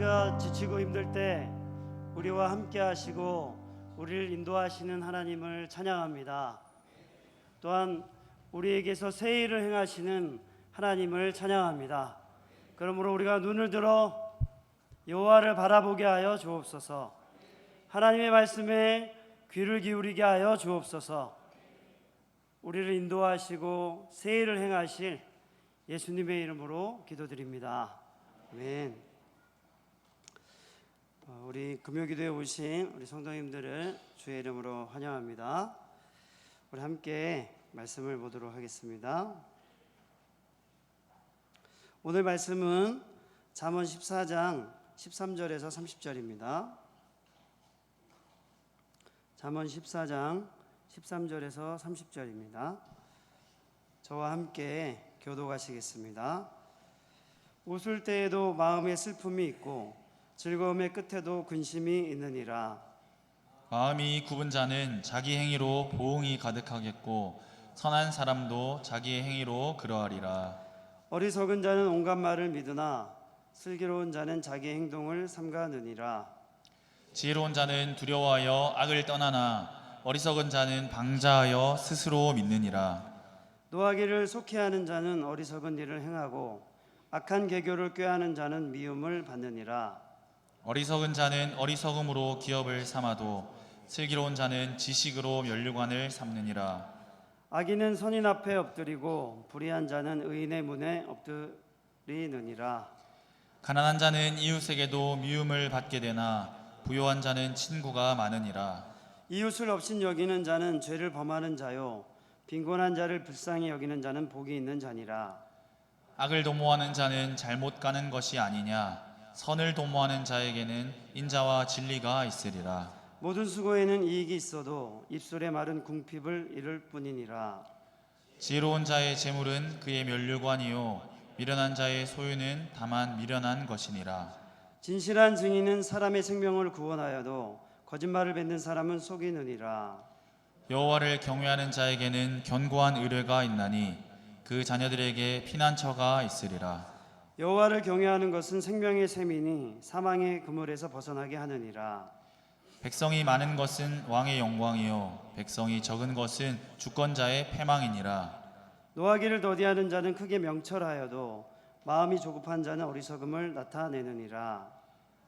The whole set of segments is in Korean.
우리가 지치고 힘들 때 우리와 함께 하시고 우리를 인도하시는 하나님을 찬양합니다. 또한 우리에게서 새 일을 행하시는 하나님을 찬양합니다. 그러므로 우리가 눈을 들어 여호와를 바라보게 하여 주옵소서. 하나님의 말씀에 귀를 기울이게 하여 주옵소서. 우리를 인도하시고 새 일을 행하실 예수님의 이름으로 기도드립니다. 아멘. 우리 금요기도에 오신 우리 성도님들을 주의 이름으로 환영합니다. 우리 함께 말씀을 보도록 하겠습니다. 오늘 말씀은 잠언 14장 13절에서 30절입니다. 잠언 14장 13절에서 30절입니다. 저와 함께 교독하시겠습니다. 웃을 때에도 마음에 슬픔이 있고 즐거움의 끝에도 근심이 있느니라. 마음이 굽은 자는 자기 행위로 보응이 가득하겠고 선한 사람도 자기의 행위로 그러하리라. 어리석은 자는 온갖 말을 믿으나 슬기로운 자는 자기 행동을 삼가느니라. 지혜로운 자는 두려워하여 악을 떠나나 어리석은 자는 방자하여 스스로 믿느니라. 노하기를 속히하는 자는 어리석은 일을 행하고 악한 계교를 꾀하는 자는 미움을 받느니라. 어리석은 자는 어리석음으로 기업을 삼아도 슬기로운 자는 지식으로 면류관을 삼느니라. 악인은 선인 앞에 엎드리고 불의한 자는 의인의 문에 엎드리느니라. 가난한 자는 이웃에게도 미움을 받게 되나 부요한 자는 친구가 많으니라. 이웃을 업신 여기는 자는 죄를 범하는 자요 빈곤한 자를 불쌍히 여기는 자는 복이 있는 자니라. 악을 도모하는 자는 잘못 가는 것이 아니냐. 선을 도모하는 자에게는 인자와 진리가 있으리라. 모든 수고에는 이익이 있어도 입술의 말은 궁핍을 이룰 뿐이니라. 지혜로운 자의 재물은 그의 면류관이요 미련한 자의 소유는 다만 미련한 것이니라. 진실한 증인은 사람의 생명을 구원하여도 거짓말을 뱉는 사람은 속이느니라. 여호와를 경외하는 자에게는 견고한 의뢰가 있나니 그 자녀들에게 피난처가 있으리라. 여호와를 경외하는 것은 생명의 셈이니 사망의 그물에서 벗어나게 하느니라. 백성이 많은 것은 왕의 영광이요 백성이 적은 것은 주권자의 패망이니라. 노하기를 더디하는 자는 크게 명철하여도 마음이 조급한 자는 어리석음을 나타내느니라.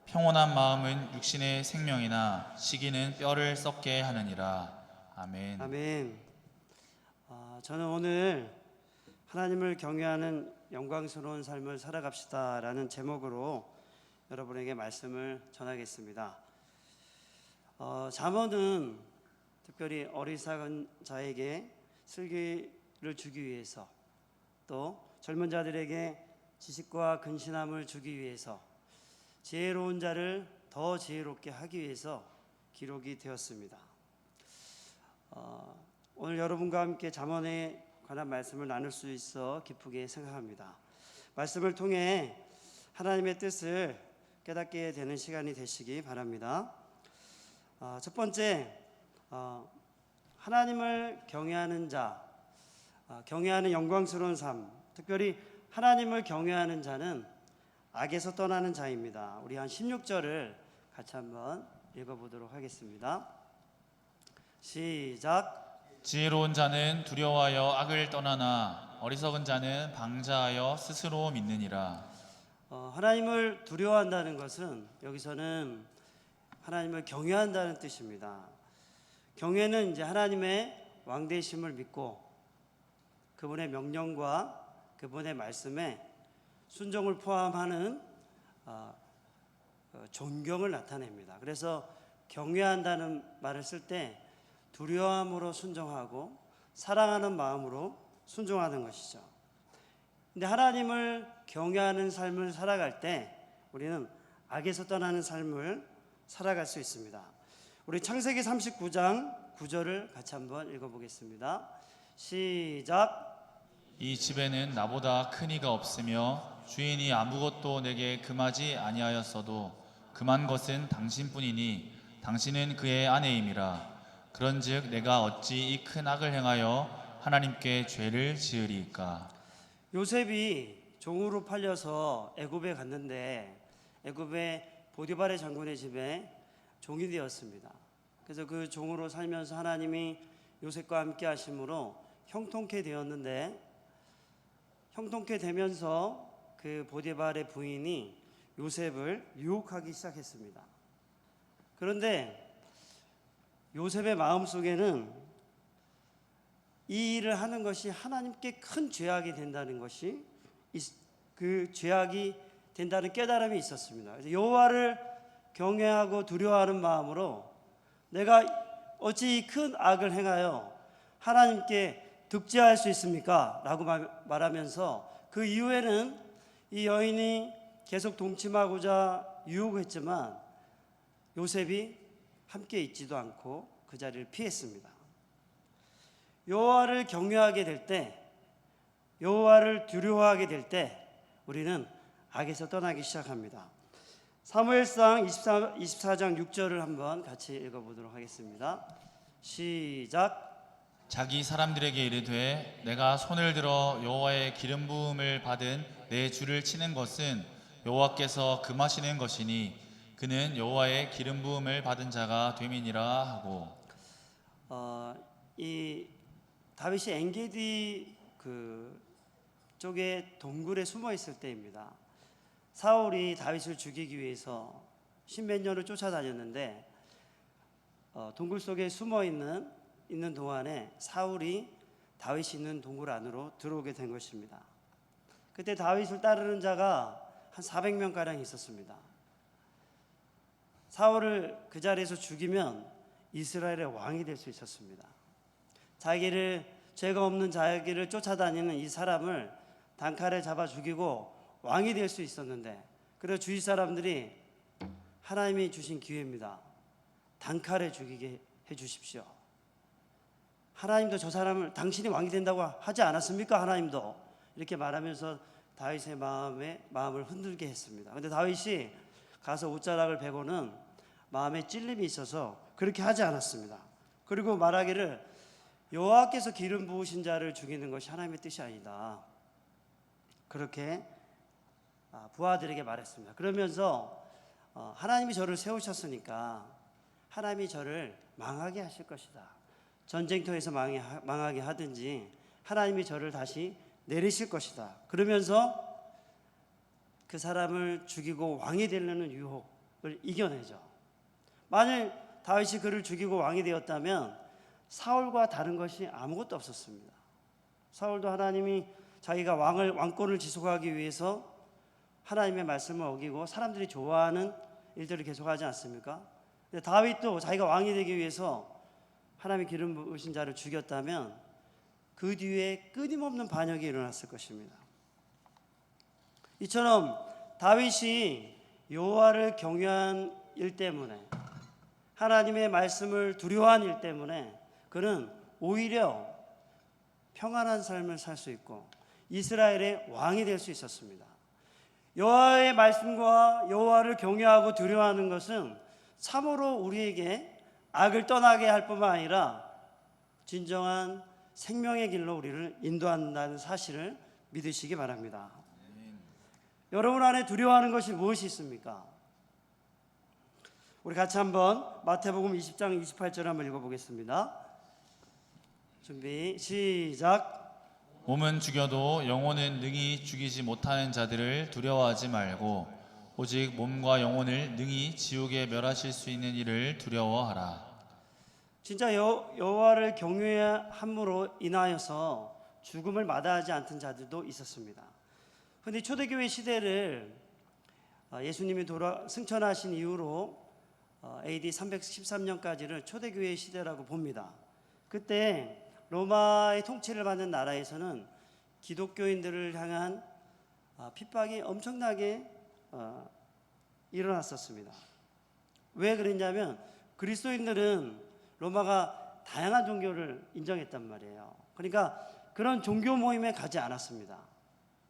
평온한 마음은 육신의 생명이나 시기는 뼈를 썩게 하느니라. 아멘. 아멘. 저는 오늘 하나님을 경외하는 영광스러운 삶을 살아갑시다라는 제목으로 여러분에게 말씀을 전하겠습니다. 잠언은 특별히 어리석은 자에게 슬기를 주기 위해서 또 젊은 자들에게 지식과 근신함을 주기 위해서 지혜로운 자를 더 지혜롭게 하기 위해서 기록이 되었습니다. 오늘 여러분과 함께 잠언에 관한 말씀을 나눌 수 있어 기쁘게 생각합니다. 말씀을 통해 하나님의 뜻을 깨닫게 되는 시간이 되시기 바랍니다. 첫 번째, 하나님을 경외하는 자, 경외하는 영광스러운 삶, 특별히 하나님을 경외하는 자는 악에서 떠나는 자입니다. 우리 한 16절을 같이 한번 읽어보도록 하겠습니다. 시작. 지혜로운 자는 두려워하여 악을 떠나나 어리석은 자는 방자하여 스스로 믿느니라. 하나님을 두려워한다는 것은 여기서는 하나님을 경외한다는 뜻입니다. 경외는 이제 하나님의 왕되심을 믿고 그분의 명령과 그분의 말씀에 순종을 포함하는 존경을 나타냅니다. 그래서 경외한다는 말을 쓸 때 두려움으로 순종하고 사랑하는 마음으로 순종하는 것이죠. 근데 하나님을 경외하는 삶을 살아갈 때 우리는 악에서 떠나는 삶을 살아갈 수 있습니다. 우리 창세기 39장 9절을 같이 한번 읽어보겠습니다. 시작. 이 집에는 나보다 큰 이가 없으며 주인이 아무것도 내게 금하지 아니하였어도 금한 것은 당신뿐이니 당신은 그의 아내임이라. 그런즉 내가 어찌 이 큰 악을 행하여 하나님께 죄를 지으리이까. 요셉이 종으로 팔려서 애굽에 갔는데 애굽의 보디발의 장군의 집에 종이 되었습니다. 그래서 그 종으로 살면서 하나님이 요셉과 함께 하심으로 형통케 되었는데, 형통케 되면서 그 보디발의 부인이 요셉을 유혹하기 시작했습니다. 그런데 요셉의 마음속에는 이 일을 하는 것이 하나님께 큰 죄악이 된다는 것이, 그 죄악이 된다는 깨달음이 있었습니다. 그래서 여호와를 경외하고 두려워하는 마음으로 내가 어찌 이 큰 악을 행하여 하나님께 득죄할 수 있습니까? 라고 말하면서 그 이후에는 이 여인이 계속 동침하고자 유혹했지만 요셉이 함께 있지도 않고 그 자리를 피했습니다. 여호와를 경외하게 될 때, 여호와를 두려워하게 될 때 우리는 악에서 떠나기 시작합니다. 사무엘상 24장 6절을 한번 같이 읽어보도록 하겠습니다. 시작. 자기 사람들에게 이르되 내가 손을 들어 여호와의 기름 부음을 받은 내 주를 치는 것은 여호와께서 금하시는 것이니 그는 여호와의 기름 부음을 받은 자가 됨이니라 하고. 이 다윗이 엔게디 그 쪽에 동굴에 숨어 있을 때입니다. 사울이 다윗을 죽이기 위해서 십몇 년을 쫓아다녔는데 동굴 속에 숨어 있는 동안에 사울이 다윗이 있는 동굴 안으로 들어오게 된 것입니다. 그때 다윗을 따르는 자가 한 400명 가량 있었습니다. 사울을 그 자리에서 죽이면 이스라엘의 왕이 될 수 있었습니다. 자기를, 죄가 없는 자기를 쫓아다니는 이 사람을 단칼에 잡아 죽이고 왕이 될 수 있었는데, 그래서 주위 사람들이 하나님이 주신 기회입니다. 단칼에 죽이게 해 주십시오. 하나님도 저 사람을 당신이 왕이 된다고 하지 않았습니까? 하나님도 이렇게 말하면서 다윗의 마음을 흔들게 했습니다. 그런데 다윗이 가서 옷자락을 베고는 마음에 찔림이 있어서 그렇게 하지 않았습니다. 그리고 말하기를 여호와께서 기름 부으신 자를 죽이는 것이 하나님의 뜻이 아니다. 그렇게 부하들에게 말했습니다. 그러면서 하나님이 저를 세우셨으니까 하나님이 저를 망하게 하실 것이다. 전쟁터에서 망하게 하든지 하나님이 저를 다시 내리실 것이다. 그러면서 그 사람을 죽이고 왕이 되려는 유혹을 이겨내죠. 만일 다윗이 그를 죽이고 왕이 되었다면 사울과 다른 것이 아무것도 없었습니다. 사울도 하나님이 자기가 왕권을 지속하기 위해서 하나님의 말씀을 어기고 사람들이 좋아하는 일들을 계속하지 않습니까? 다윗도 자기가 왕이 되기 위해서 하나님의 기름 부으신 자를 죽였다면 그 뒤에 끊임없는 반역이 일어났을 것입니다. 이처럼 다윗이 여호와를 경외한 일 때문에, 하나님의 말씀을 두려워한 일 때문에 그는 오히려 평안한 삶을 살 수 있고 이스라엘의 왕이 될 수 있었습니다. 여호와의 말씀과 여호와를 경외하고 두려워하는 것은 참으로 우리에게 악을 떠나게 할 뿐만 아니라 진정한 생명의 길로 우리를 인도한다는 사실을 믿으시기 바랍니다. 여러분 안에 두려워하는 것이 무엇이 있습니까? 우리 같이 한번 마태복음 20장 28절 한번 읽어보겠습니다. 준비 시작. 몸은 죽여도 영혼은 능히 죽이지 못하는 자들을 두려워하지 말고 오직 몸과 영혼을 능히 지옥에 멸하실 수 있는 이를 두려워하라. 진짜 여호와를 경외함으로 인하여서 죽음을 마다하지 않던 자들도 있었습니다. 그런데 초대교회 시대를 예수님이 승천하신 이후로 AD 313년까지를 초대교회 시대라고 봅니다. 그때 로마의 통치를 받는 나라에서는 기독교인들을 향한 핍박이 엄청나게 일어났었습니다. 왜 그랬냐면 그리스도인들은 로마가 다양한 종교를 인정했단 말이에요. 그러니까 그런 종교 모임에 가지 않았습니다.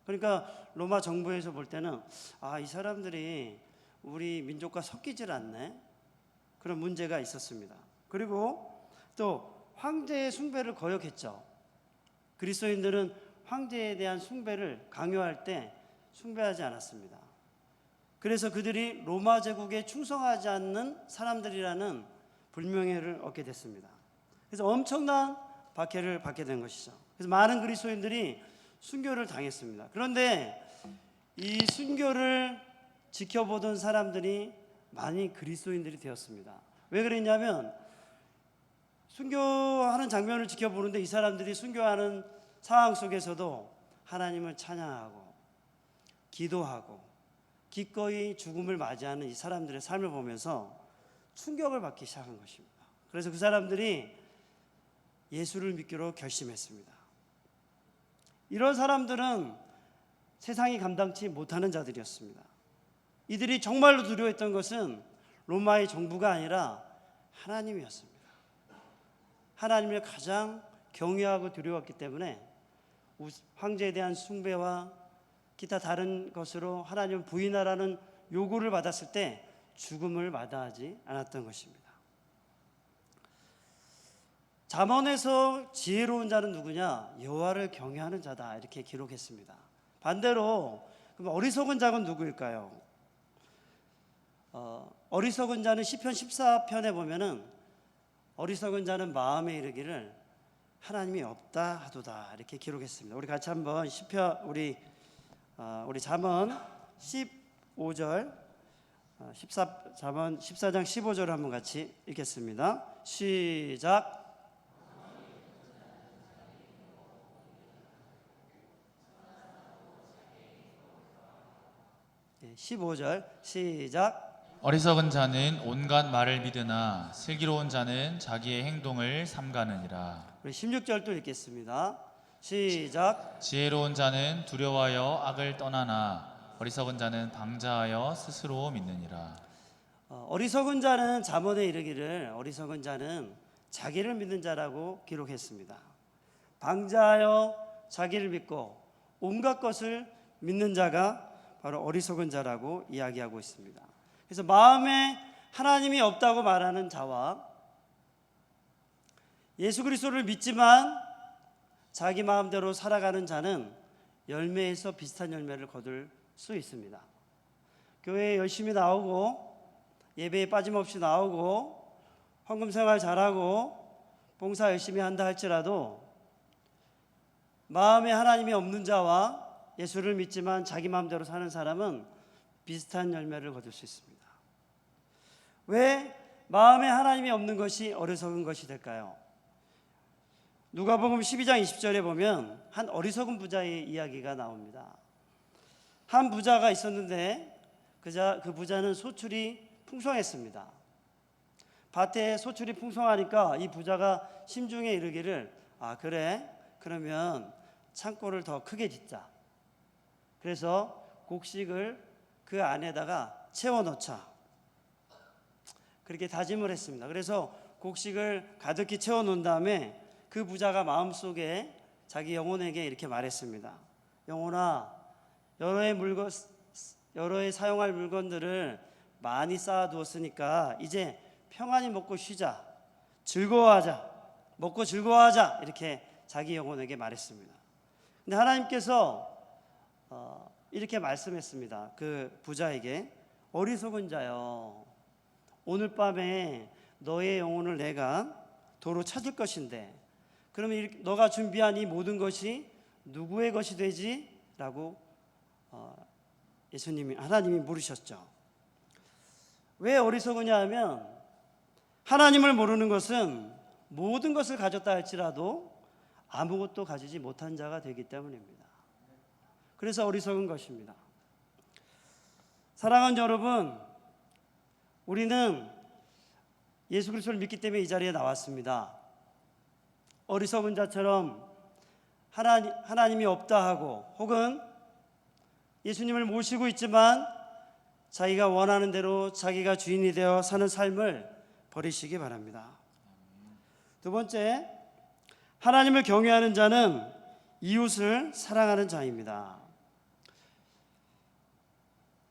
그러니까 로마 정부에서 볼 때는 이 사람들이 우리 민족과 섞이질 않네, 그런 문제가 있었습니다. 그리고 또 황제의 숭배를 거역했죠. 그리스도인들은 황제에 대한 숭배를 강요할 때 숭배하지 않았습니다. 그래서 그들이 로마 제국에 충성하지 않는 사람들이라는 불명예를 얻게 됐습니다. 그래서 엄청난 박해를 받게 된 것이죠. 그래서 많은 그리스도인들이 순교를 당했습니다. 그런데 이 순교를 지켜보던 사람들이 많이 그리스도인들이 되었습니다. 왜 그랬냐면 순교하는 장면을 지켜보는데 이 사람들이 순교하는 상황 속에서도 하나님을 찬양하고 기도하고 기꺼이 죽음을 맞이하는 이 사람들의 삶을 보면서 충격을 받기 시작한 것입니다. 그래서 그 사람들이 예수를 믿기로 결심했습니다. 이런 사람들은 세상이 감당치 못하는 자들이었습니다. 이들이 정말로 두려워했던 것은 로마의 정부가 아니라 하나님이었습니다. 하나님을 가장 경외하고 두려웠기 때문에 황제에 대한 숭배와 기타 다른 것으로 하나님을 부인하라는 요구를 받았을 때 죽음을 마다하지 않았던 것입니다. 잠언에서 지혜로운 자는 누구냐? 여호와를 경외하는 자다, 이렇게 기록했습니다. 반대로 그럼 어리석은 자는 누구일까요? 어리석은 자는 시편 14편에 보면은 어리석은 자는 마음에 이르기를 하나님이 없다 하도다, 이렇게 기록했습니다. 우리 같이 한번 시편 우리 잠언 15절 잠언 14장 15절을 한번 같이 읽겠습니다. 시작. 15절 시작. 어리석은 자는 온갖 말을 믿으나 슬기로운 자는 자기의 행동을 삼가느니라. 우리 16절도 읽겠습니다. 시작. 지혜로운 자는 두려워하여 악을 떠나나 어리석은 자는 방자하여 스스로 믿느니라. 어리석은 자는 잠언에 이르기를 어리석은 자는 자기를 믿는 자라고 기록했습니다. 방자하여 자기를 믿고 온갖 것을 믿는 자가 바로 어리석은 자라고 이야기하고 있습니다. 그래서 마음에 하나님이 없다고 말하는 자와 예수 그리스도를 믿지만 자기 마음대로 살아가는 자는 열매에서 비슷한 열매를 거둘 수 있습니다. 교회에 열심히 나오고 예배에 빠짐없이 나오고 헌금 생활 잘하고 봉사 열심히 한다 할지라도 마음에 하나님이 없는 자와 예수를 믿지만 자기 마음대로 사는 사람은 비슷한 열매를 거둘 수 있습니다. 왜 마음에 하나님이 없는 것이 어리석은 것이 될까요? 누가복음 12장 20절에 보면 한 어리석은 부자의 이야기가 나옵니다. 한 부자가 있었는데 그 부자는 소출이 풍성했습니다. 밭에 소출이 풍성하니까 이 부자가 심중에 이르기를 그래, 그러면 창고를 더 크게 짓자. 그래서 곡식을 그 안에다가 채워넣자, 그렇게 다짐을 했습니다. 그래서 곡식을 가득히 채워놓은 다음에 그 부자가 마음속에 자기 영혼에게 이렇게 말했습니다. 영혼아, 여러 해 사용할 물건들을 많이 쌓아두었으니까 이제 평안히 먹고 쉬자, 즐거워하자, 먹고 즐거워하자, 이렇게 자기 영혼에게 말했습니다. 근데 하나님께서 이렇게 말씀했습니다. 그 부자에게 어리석은 자여, 오늘 밤에 너의 영혼을 내가 도로 찾을 것인데 그러면 너가 준비한 이 모든 것이 누구의 것이 되지? 라고 하나님이 물으셨죠. 왜 어리석으냐 하면 하나님을 모르는 것은 모든 것을 가졌다 할지라도 아무것도 가지지 못한 자가 되기 때문입니다. 그래서 어리석은 것입니다. 사랑하는 여러분, 우리는 예수 그리스도를 믿기 때문에 이 자리에 나왔습니다. 어리석은 자처럼 하나님이 없다 하고 혹은 예수님을 모시고 있지만 자기가 원하는 대로 자기가 주인이 되어 사는 삶을 버리시기 바랍니다. 두 번째, 하나님을 경외하는 자는 이웃을 사랑하는 자입니다.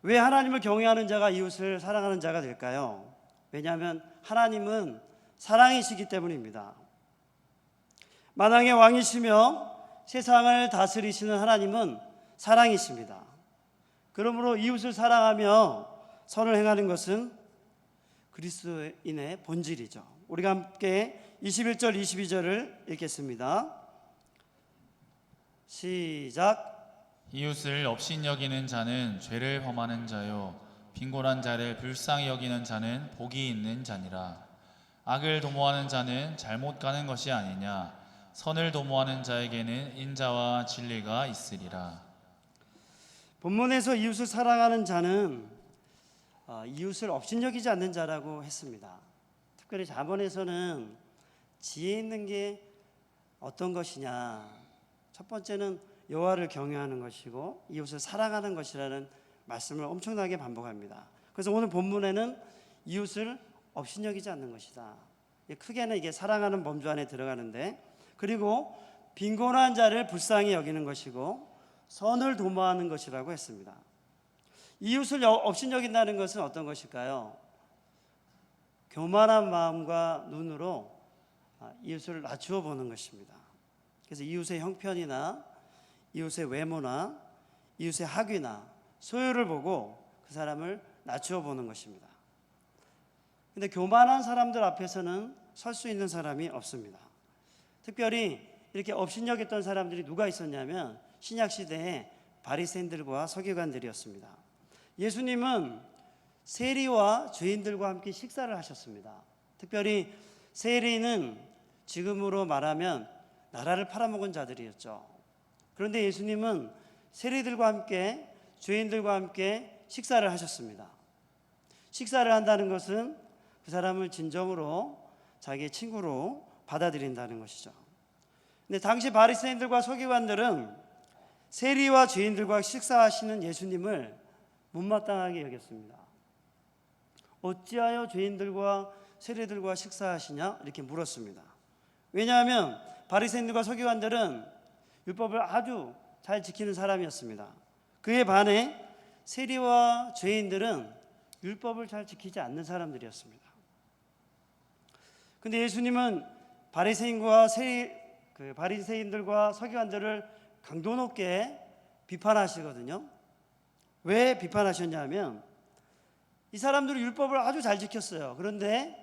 왜 하나님을 경외하는 자가 이웃을 사랑하는 자가 될까요? 왜냐하면 하나님은 사랑이시기 때문입니다. 만왕의 왕이시며 세상을 다스리시는 하나님은 사랑이십니다. 그러므로 이웃을 사랑하며 선을 행하는 것은 그리스도인의 본질이죠. 우리가 함께 21절 22절을 읽겠습니다. 시작. 이웃을 업신여기는 자는 죄를 범하는 자요 빈곤한 자를 불쌍히 여기는 자는 복이 있는 자니라. 악을 도모하는 자는 잘못 가는 것이 아니냐. 선을 도모하는 자에게는 인자와 진리가 있으리라. 본문에서 이웃을 사랑하는 자는 이웃을 업신여기지 않는 자라고 했습니다. 특별히 잠언에서는 지혜 있는 게 어떤 것이냐, 첫 번째는 여호와를 경외하는 것이고 이웃을 사랑하는 것이라는 말씀을 엄청나게 반복합니다. 그래서 오늘 본문에는 이웃을 업신여기지 않는 것이다. 크게는 이게 사랑하는 범주 안에 들어가는데, 그리고 빈곤한 자를 불쌍히 여기는 것이고 선을 도모하는 것이라고 했습니다. 이웃을 업신여긴다는 것은 어떤 것일까요? 교만한 마음과 눈으로 이웃을 낮추어 보는 것입니다. 그래서 이웃의 형편이나 이웃의 외모나 이웃의 학위나 소유를 보고 그 사람을 낮추어 보는 것입니다. 근데 교만한 사람들 앞에서는 설 수 있는 사람이 없습니다. 특별히 이렇게 업신여겼던 사람들이 누가 있었냐면 신약 시대에 바리새인들과 서기관들이었습니다. 예수님은 세리와 죄인들과 함께 식사를 하셨습니다. 특별히 세리는 지금으로 말하면 나라를 팔아먹은 자들이었죠. 그런데 예수님은 세리들과 함께 죄인들과 함께 식사를 하셨습니다. 식사를 한다는 것은 그 사람을 진정으로 자기의 친구로 받아들인다는 것이죠. 근데 당시 바리새인들과 서기관들은 세리와 죄인들과 식사하시는 예수님을 못마땅하게 여겼습니다. 어찌하여 죄인들과 세리들과 식사하시냐? 이렇게 물었습니다. 왜냐하면 바리새인들과 서기관들은 율법을 아주 잘 지키는 사람이었습니다. 그에 반해 세리와 죄인들은 율법을 잘 지키지 않는 사람들이었습니다. 근데 예수님은 바리새인들과 서기관들을 강도 높게 비판하시거든요. 왜 비판하셨냐면 이 사람들은 율법을 아주 잘 지켰어요. 그런데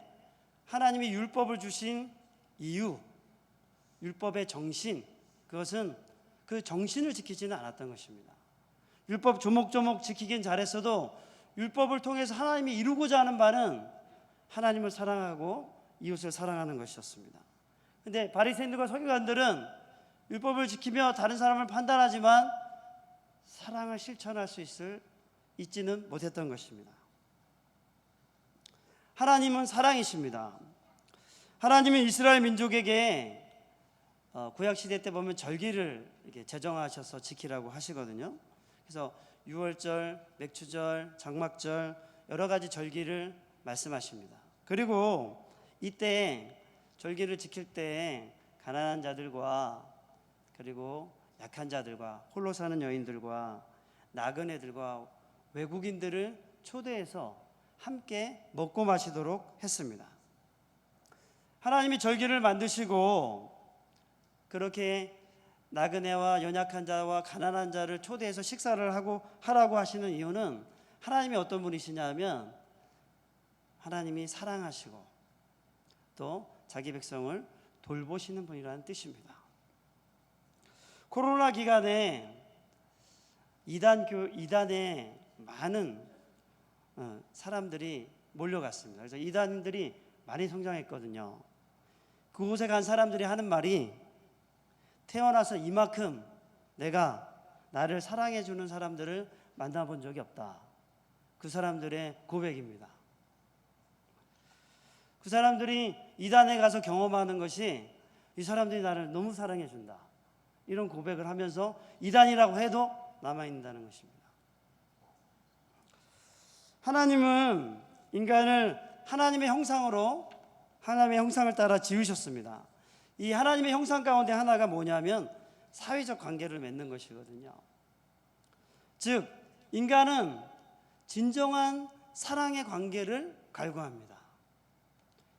하나님이 율법을 주신 이유, 율법의 정신, 그것은 그 정신을 지키지는 않았던 것입니다. 율법 조목조목 지키긴 잘했어도 율법을 통해서 하나님이 이루고자 하는 바는 하나님을 사랑하고 이웃을 사랑하는 것이었습니다. 그런데 바리새인들과 서기관들은 율법을 지키며 다른 사람을 판단하지만 사랑을 실천할 수 있지는 못했던 것입니다. 하나님은 사랑이십니다. 하나님은 이스라엘 민족에게 구약 시대 때 보면 절기를 이렇게 제정하셔서 지키라고 하시거든요. 그래서 유월절, 맥추절, 장막절 여러 가지 절기를 말씀하십니다. 그리고 이때 절기를 지킬 때 가난한 자들과 그리고 약한 자들과 홀로 사는 여인들과 나그네들과 외국인들을 초대해서 함께 먹고 마시도록 했습니다. 하나님이 절기를 만드시고 그렇게 나그네와 연약한 자와 가난한 자를 초대해서 식사를 하라고 하시는 이유는 하나님이 어떤 분이시냐면 하나님이 사랑하시고 또 자기 백성을 돌보시는 분이라는 뜻입니다. 코로나 기간에 이단에 많은 사람들이 몰려갔습니다. 그래서 이단들이 많이 성장했거든요. 그곳에 간 사람들이 하는 말이 태어나서 이만큼 내가 나를 사랑해 주는 사람들을 만나본 적이 없다. 그 사람들의 고백입니다. 그 사람들이 이단에 가서 경험하는 것이 이 사람들이 나를 너무 사랑해 준다. 이런 고백을 하면서 이단이라고 해도 남아있는다는 것입니다. 하나님은 인간을 하나님의 형상을 따라 지으셨습니다. 이 하나님의 형상 가운데 하나가 뭐냐면 사회적 관계를 맺는 것이거든요. 즉 인간은 진정한 사랑의 관계를 갈구합니다.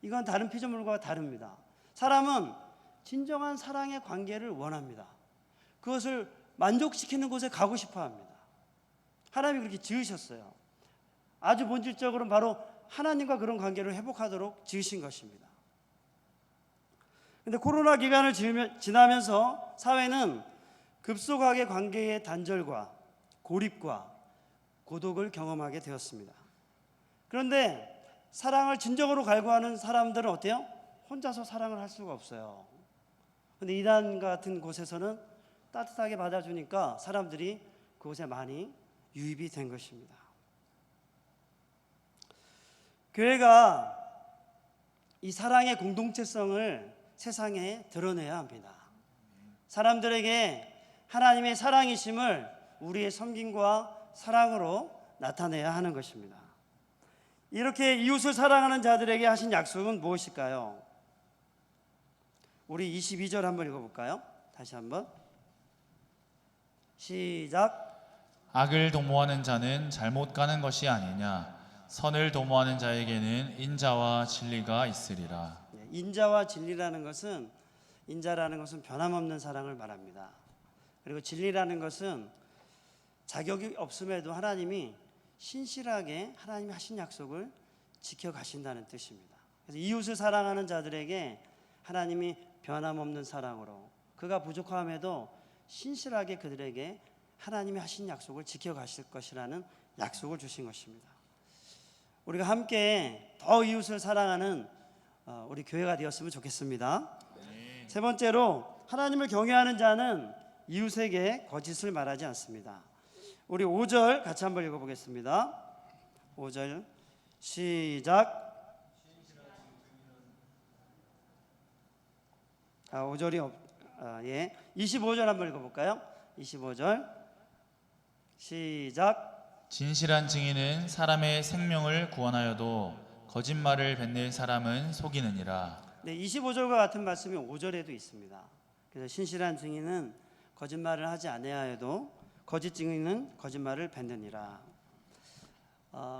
이건 다른 피조물과 다릅니다. 사람은 진정한 사랑의 관계를 원합니다. 그것을 만족시키는 곳에 가고 싶어 합니다. 하나님이 그렇게 지으셨어요. 아주 본질적으로 바로 하나님과 그런 관계를 회복하도록 지으신 것입니다. 그런데 코로나 기간을 지나면서 사회는 급속하게 관계의 단절과 고립과 고독을 경험하게 되었습니다. 그런데 사랑을 진정으로 갈구하는 사람들은 어때요? 혼자서 사랑을 할 수가 없어요. 그런데 이단 같은 곳에서는 따뜻하게 받아주니까 사람들이 그곳에 많이 유입이 된 것입니다. 교회가 이 사랑의 공동체성을 세상에 드러내야 합니다. 사람들에게 하나님의 사랑이심을 우리의 섬김과 사랑으로 나타내야 하는 것입니다. 이렇게 이웃을 사랑하는 자들에게 하신 약속은 무엇일까요? 우리 22절 한번 읽어볼까요? 다시 한번 시작. 악을 도모하는 자는 잘못 가는 것이 아니냐. 선을 도모하는 자에게는 인자와 진리가 있으리라. 인자와 진리라는 것은, 인자라는 것은 변함없는 사랑을 말합니다. 그리고 진리라는 것은 자격이 없음에도 하나님이 신실하게 하나님이 하신 약속을 지켜가신다는 뜻입니다. 그래서 이웃을 사랑하는 자들에게 하나님이 변함없는 사랑으로 그가 부족함에도 신실하게 그들에게 하나님이 하신 약속을 지켜가실 것이라는 약속을 주신 것입니다. 우리가 함께 더 이웃을 사랑하는 우리 교회가 되었으면 좋겠습니다. 세 번째로, 하나님을 경외하는 자는 이웃에게 거짓을 말하지 않습니다. 우리 5절 같이 한번 읽어보겠습니다. 5절 시작. 5절이 25절 한번 읽어볼까요? 25절 시작. 진실한 증인은 사람의 생명을 구원하여도 거짓말을 뱉는 사람은 속이느니라. 네, 25절과 같은 말씀이 5절에도 있습니다. 그래서 신실한 증인은 거짓말을 하지 아니하여도 거짓 증인은 거짓말을 뱉느니라.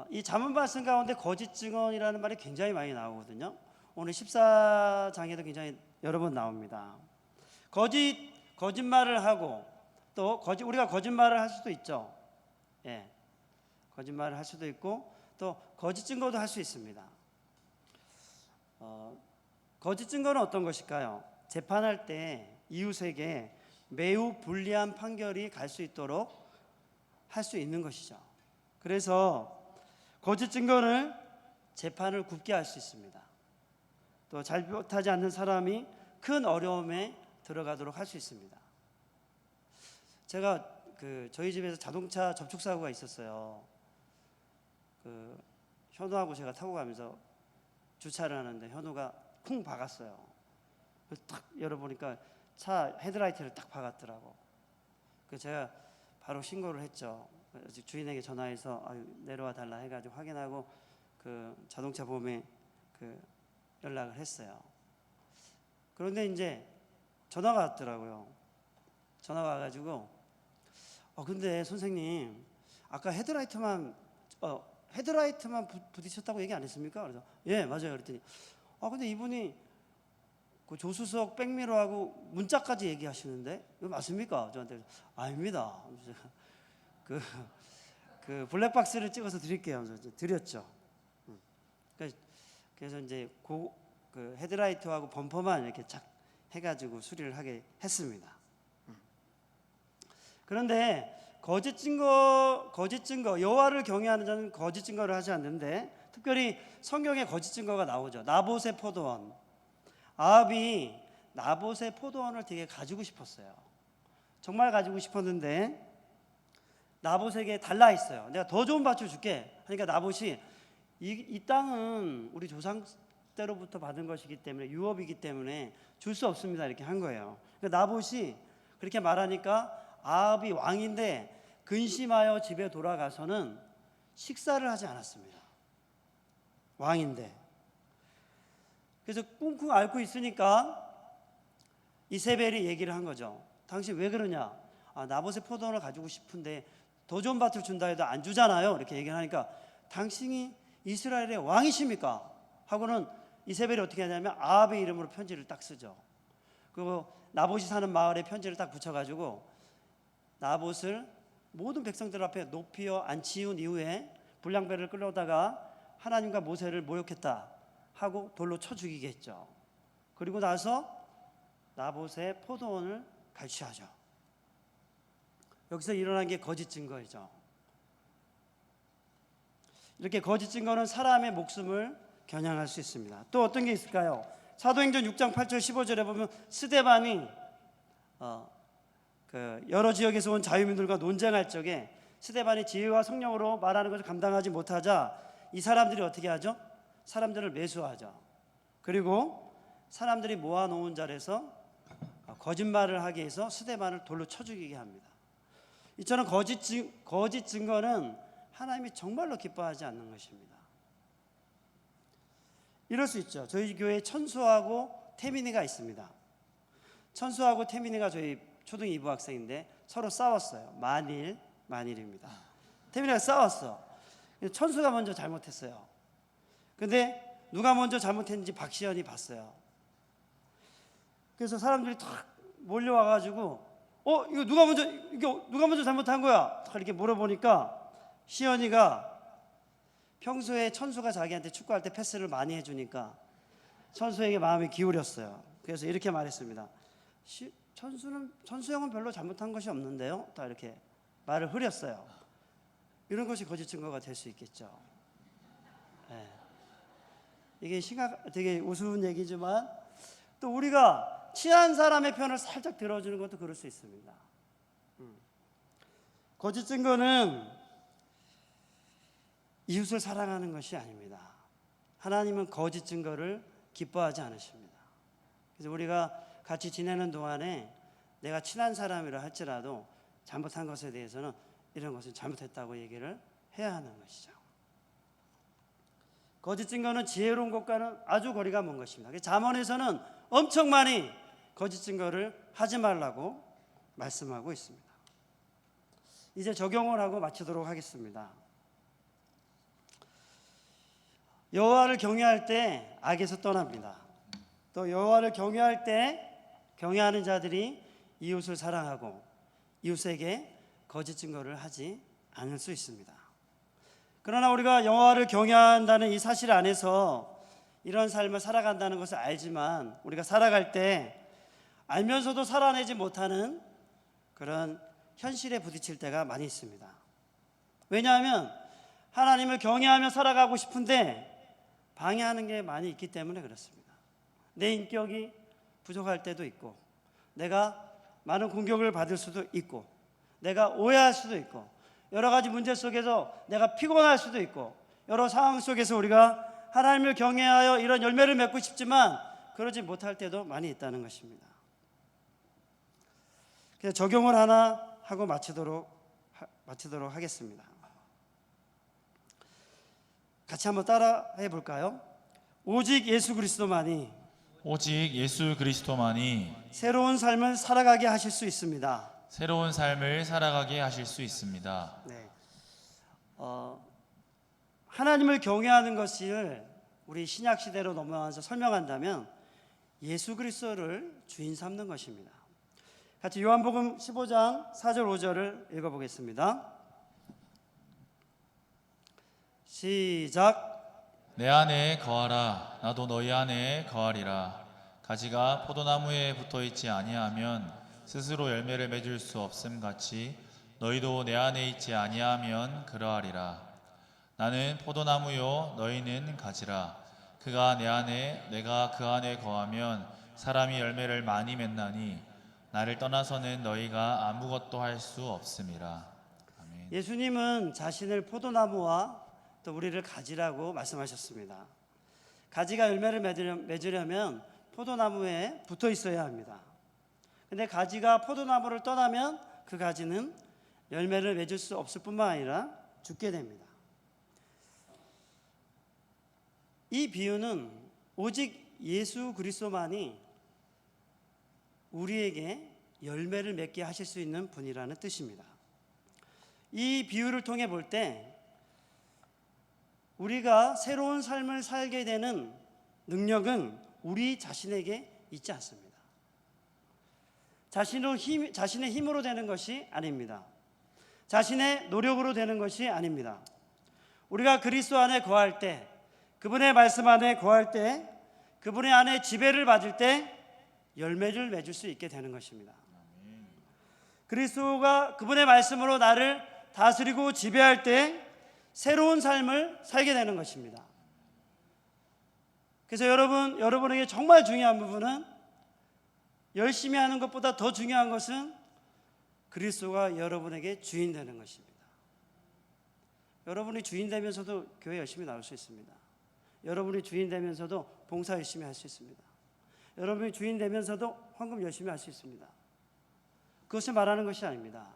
이 잠언 말씀 가운데 거짓 증언이라는 말이 굉장히 많이 나오거든요. 오늘 14장에도 굉장히 여러 번 나옵니다. 거짓말을 하고 또 우리가 거짓말을 할 수도 있죠. 예, 거짓말을 할 수도 있고 또 거짓 증거도 할 수 있습니다. 거짓 증거는 어떤 것일까요? 재판할 때 이웃에게 매우 불리한 판결이 갈 수 있도록 할 수 있는 것이죠. 그래서 거짓 증거는 재판을 굽게 할 수 있습니다. 또 잘못하지 않는 사람이 큰 어려움에 들어가도록 할 수 있습니다. 제가 저희 집에서 자동차 접촉 사고가 있었어요. 현우하고 제가 타고 가면서 주차를 하는데 현우가 쿵 박았어요. 그래서 딱 열어보니까 차 헤드라이트를 딱 박았더라고. 그래서 제가 바로 신고를 했죠. 주인에게 전화해서 내려와 달라 해가지고 확인하고 자동차 보험에 연락을 했어요. 그런데 이제 전화가 왔더라고요. 전화가 와가지고 근데 선생님 아까 헤드라이트만 부딪혔다고 얘기 안 했습니까? 그래서 예 맞아요. 그랬더니 근데 이분이 그 조수석 백미러하고 문자까지 얘기하시는데 이거 맞습니까? 저한테 아닙니다. 그 블랙박스를 찍어서 드릴게요. 드렸죠. 그래서 이제 그 헤드라이트하고 범퍼만 이렇게 착 해가지고 수리를 하게 했습니다. 그런데 거짓 증거 여호와를 경외하는 자는 거짓 증거를 하지 않는데 특별히 성경에 거짓 증거가 나오죠. 나봇의 포도원. 아합이 나봇의 포도원을 되게 가지고 싶었어요. 정말 가지고 싶었는데 나봇에게 달라 했어요. 내가 더 좋은 밭을 줄게. 그러니까 나봇이 이 땅은 우리 조상 때로부터 받은 것이기 때문에 유업이기 때문에 줄 수 없습니다. 이렇게 한 거예요. 그러니까 나봇이 그렇게 말하니까 아합이 왕인데 근심하여 집에 돌아가서는 식사를 하지 않았습니다. 왕인데. 그래서 꿍꿍 앓고 있으니까 이세벨이 얘기를 한 거죠. 당신 왜 그러냐? 나봇의 포도원을 가지고 싶은데 더 좋은 밭을 준다 해도 안 주잖아요. 이렇게 얘기를 하니까 당신이 이스라엘의 왕이십니까? 하고는 이세벨이 어떻게 하냐면 아합의 이름으로 편지를 딱 쓰죠. 그리고 나봇이 사는 마을에 편지를 딱 붙여가지고 나봇을 모든 백성들 앞에 높이어 앉히운 이후에 불량배를 끌려다가 하나님과 모세를 모욕했다 하고 돌로 쳐 죽이게 했죠. 그리고 나서 나봇의 포도원을 갈취하죠. 여기서 일어난 게 거짓 증거이죠. 이렇게 거짓 증거는 사람의 목숨을 겨냥할 수 있습니다. 또 어떤 게 있을까요? 사도행전 6장 8절 15절에 보면 스데반이 여러 지역에서 온 자유민들과 논쟁할 적에 스데반이 지혜와 성령으로 말하는 것을 감당하지 못하자 이 사람들이 어떻게 하죠? 사람들을 매수하죠. 그리고 사람들이 모아놓은 자리에서 거짓말을 하게 해서 스데반을 돌로 쳐 죽이게 합니다. 이처럼 거짓 증거는 하나님이 정말로 기뻐하지 않는 것입니다. 이럴 수 있죠. 저희 교회에 천수하고 태민이가 있습니다. 천수하고 태민이가 저희 초등 2부 학생인데 서로 싸웠어요. 만일입니다. 태민이가 싸웠어. 천수가 먼저 잘못했어요. 근데 누가 먼저 잘못했는지 박시연이 봤어요. 그래서 사람들이 탁 몰려와가지고 이거 누가 먼저 잘못한 거야? 탁 이렇게 물어보니까 시연이가 평소에 천수가 자기한테 축구할 때 패스를 많이 해주니까 천수에게 마음이 기울였어요. 그래서 이렇게 말했습니다. 천수 형은 별로 잘못한 것이 없는데요. 딱 이렇게 말을 흐렸어요. 이런 것이 거짓 증거가 될 수 있겠죠. 네. 이게 되게 우스운 얘기지만 또 우리가 친한 사람의 편을 살짝 들어주는 것도 그럴 수 있습니다. 거짓 증거는 이웃을 사랑하는 것이 아닙니다. 하나님은 거짓 증거를 기뻐하지 않으십니다. 그래서 우리가 같이 지내는 동안에 내가 친한 사람이라 할지라도 잘못한 것에 대해서는 이런 것은 잘못했다고 얘기를 해야 하는 것이죠. 거짓 증거는 지혜로운 것과는 아주 거리가 먼 것입니다. 잠언에서는 엄청 많이 거짓 증거를 하지 말라고 말씀하고 있습니다. 이제 적용을 하고 마치도록 하겠습니다. 여호와를 경외할 때 악에서 떠납니다. 또 여호와를 경외할 때 경외하는 자들이 이웃을 사랑하고 이웃에게 거짓 증거를 하지 않을 수 있습니다. 그러나 우리가 여호와를 경외한다는 이 사실 안에서 이런 삶을 살아간다는 것을 알지만 우리가 살아갈 때 알면서도 살아내지 못하는 그런 현실에 부딪힐 때가 많이 있습니다. 왜냐하면 하나님을 경외하며 살아가고 싶은데 방해하는 게 많이 있기 때문에 그렇습니다. 내 인격이 부족할 때도 있고 내가 많은 공격을 받을 수도 있고 내가 오해할 수도 있고 여러 가지 문제 속에서 내가 피곤할 수도 있고 여러 상황 속에서 우리가 하나님을 경외하여 이런 열매를 맺고 싶지만 그러지 못할 때도 많이 있다는 것입니다. 그래서 적용을 하나 하고 마치도록 하겠습니다. 같이 한번 따라해 볼까요? 오직 예수 그리스도만이 새로운 삶을 살아가게 하실 수 있습니다. 새로운 삶을 살아가게 하실 수 있습니다. 네. 하나님을 경외하는 것을 우리 신약 시대로 넘어와서 설명한다면 예수 그리스도를 주인 삼는 것입니다. 같이 요한복음 15장 4절 5절을 읽어보겠습니다. 시작. 내 안에 거하라. 나도 너희 안에 거하리라. 가지가 포도나무에 붙어있지 아니하면 스스로 열매를 맺을 수 없음 같이 너희도 내 안에 있지 아니하면 그러하리라. 나는 포도나무요 너희는 가지라. 그가 내 안에 내가 그 안에 거하면 사람이 열매를 많이 맺나니 나를 떠나서는 너희가 아무것도 할 수 없음이라. 아멘. 예수님은 자신을 포도나무와 또 우리를 가지라고 말씀하셨습니다. 가지가 열매를 맺으려면 포도나무에 붙어 있어야 합니다. 근데 가지가 포도나무를 떠나면 그 가지는 열매를 맺을 수 없을 뿐만 아니라 죽게 됩니다. 이 비유는 오직 예수 그리스도만이 우리에게 열매를 맺게 하실 수 있는 분이라는 뜻입니다. 이 비유를 통해 볼 때 우리가 새로운 삶을 살게 되는 능력은 우리 자신에게 있지 않습니다. 자신의 힘으로 되는 것이 아닙니다. 자신의 노력으로 되는 것이 아닙니다. 우리가 그리스도 안에 거할 때, 그분의 말씀 안에 거할 때, 그분의 안에 지배를 받을 때 열매를 맺을 수 있게 되는 것입니다. 그리스도가 그분의 말씀으로 나를 다스리고 지배할 때 새로운 삶을 살게 되는 것입니다. 그래서 여러분에게 정말 중요한 부분은, 열심히 하는 것보다 더 중요한 것은 그리스도가 여러분에게 주인 되는 것입니다. 여러분이 주인 되면서도 교회 열심히 나올 수 있습니다. 여러분이 주인 되면서도 봉사 열심히 할 수 있습니다. 여러분이 주인 되면서도 헌금 열심히 할 수 있습니다. 그것을 말하는 것이 아닙니다.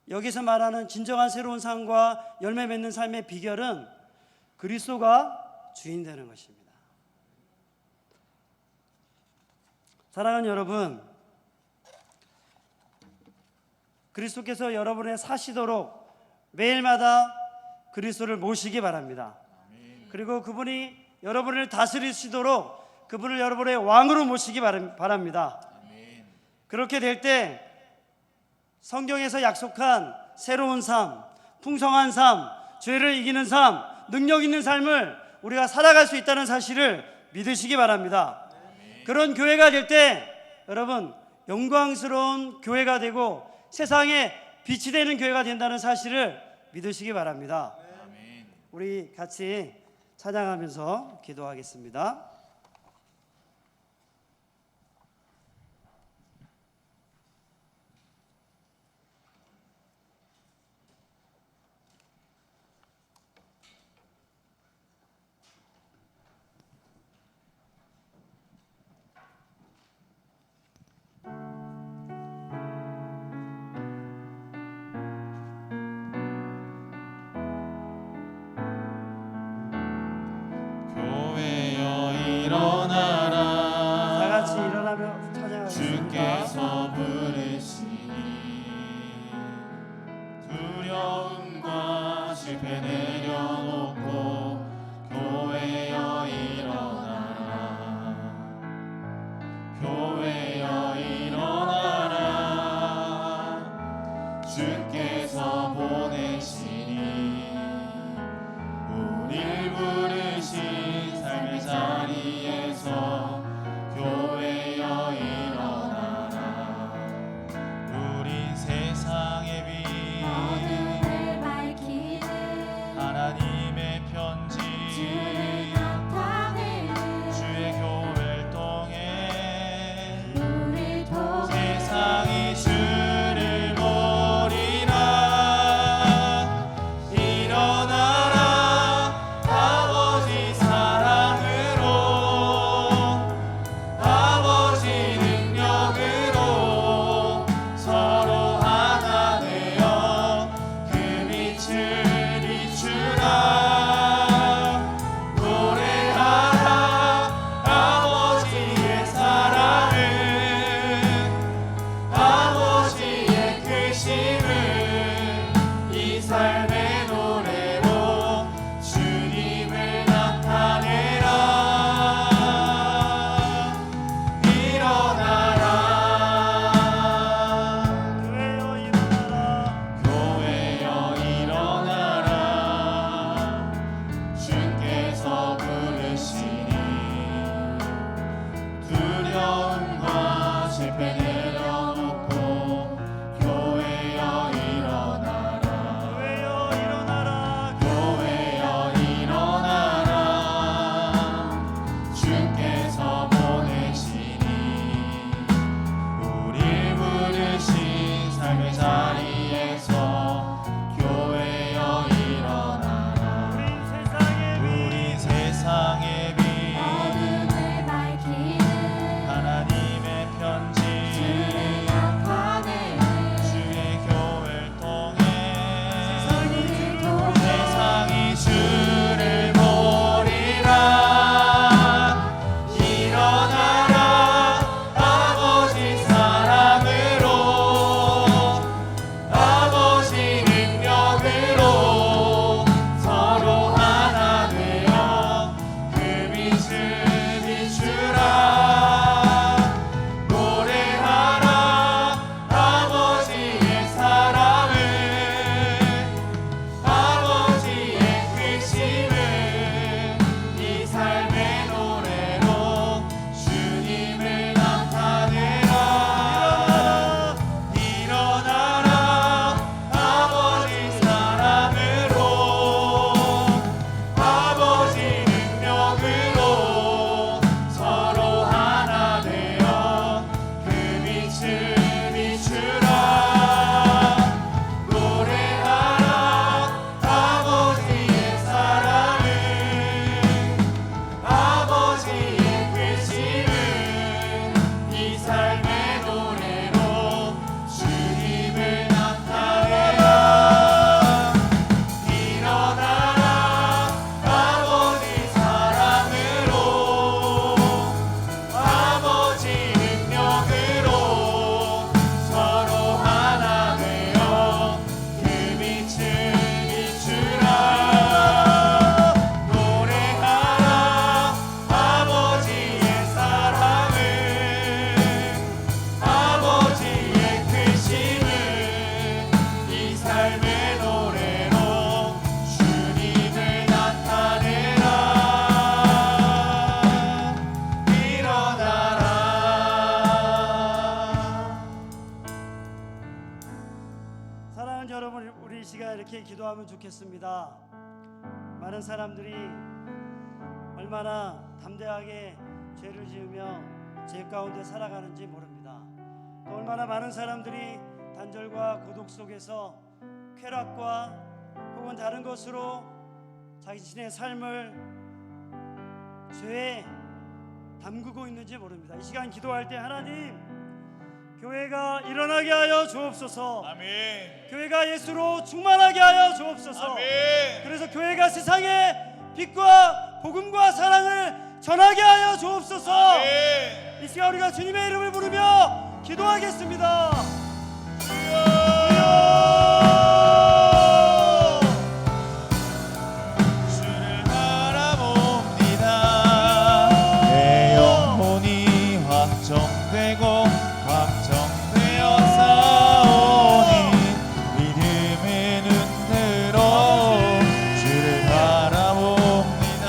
여기서 말하는 진정한 새로운 삶과 열매 맺는 삶의 비결은 그리스도가 주인 되는 것입니다. 사랑하는 여러분, 그리스도께서 여러분의 사시도록 매일마다 그리스도를 모시기 바랍니다. 그리고 그분이 여러분을 다스리시도록 그분을 여러분의 왕으로 모시기 바랍니다. 그렇게 될 때 성경에서 약속한 새로운 삶, 풍성한 삶, 죄를 이기는 삶, 능력 있는 삶을 우리가 살아갈 수 있다는 사실을 믿으시기 바랍니다. 그런 교회가 될 때 여러분, 영광스러운 교회가 되고 세상에 빛이 되는 교회가 된다는 사실을 믿으시기 바랍니다. 우리 같이 찬양하면서 기도하겠습니다. 일어나라. 다 같이 일어나며 찬양하겠습니다. 주께서 부르시니 두려움과 실패 내려놓고 교회여 일어나라. 교회여 일어나라. 주께서 보내시니 우릴 부르신 삶의 자리에서 교회여 일어나라. 우린 세상의 빛, 어둠을 밝히는 하나님의 편지, 주를 나타내는 주의 교회를 통해 우리 통해 세상이 주를 보리라. 일어나라 아버지 사 기도하면 좋겠습니다. 많은 사람들이 얼마나 담대하게 죄를 지으며 죄 가운데 살아가는지 모릅니다. 또 얼마나 많은 사람들이 단절과 고독 속에서 쾌락과 혹은 다른 것으로 자신의 삶을 죄에 담그고 있는지 모릅니다. 이 시간 기도할 때 하나님, 교회가 일어나게 하여 주옵소서. 아멘. 교회가 예수로 충만하게 하여 주옵소서. 아멘. 그래서 교회가 세상에 빛과 복음과 사랑을 전하게 하여 주옵소서. 아멘. 이 시간 우리가 주님의 이름을 부르며 기도하겠습니다. 주를 바라봅니다. 내 영혼이 확정되고 확정되어 싸우니 믿음의 눈으로 주를 바라봅니다.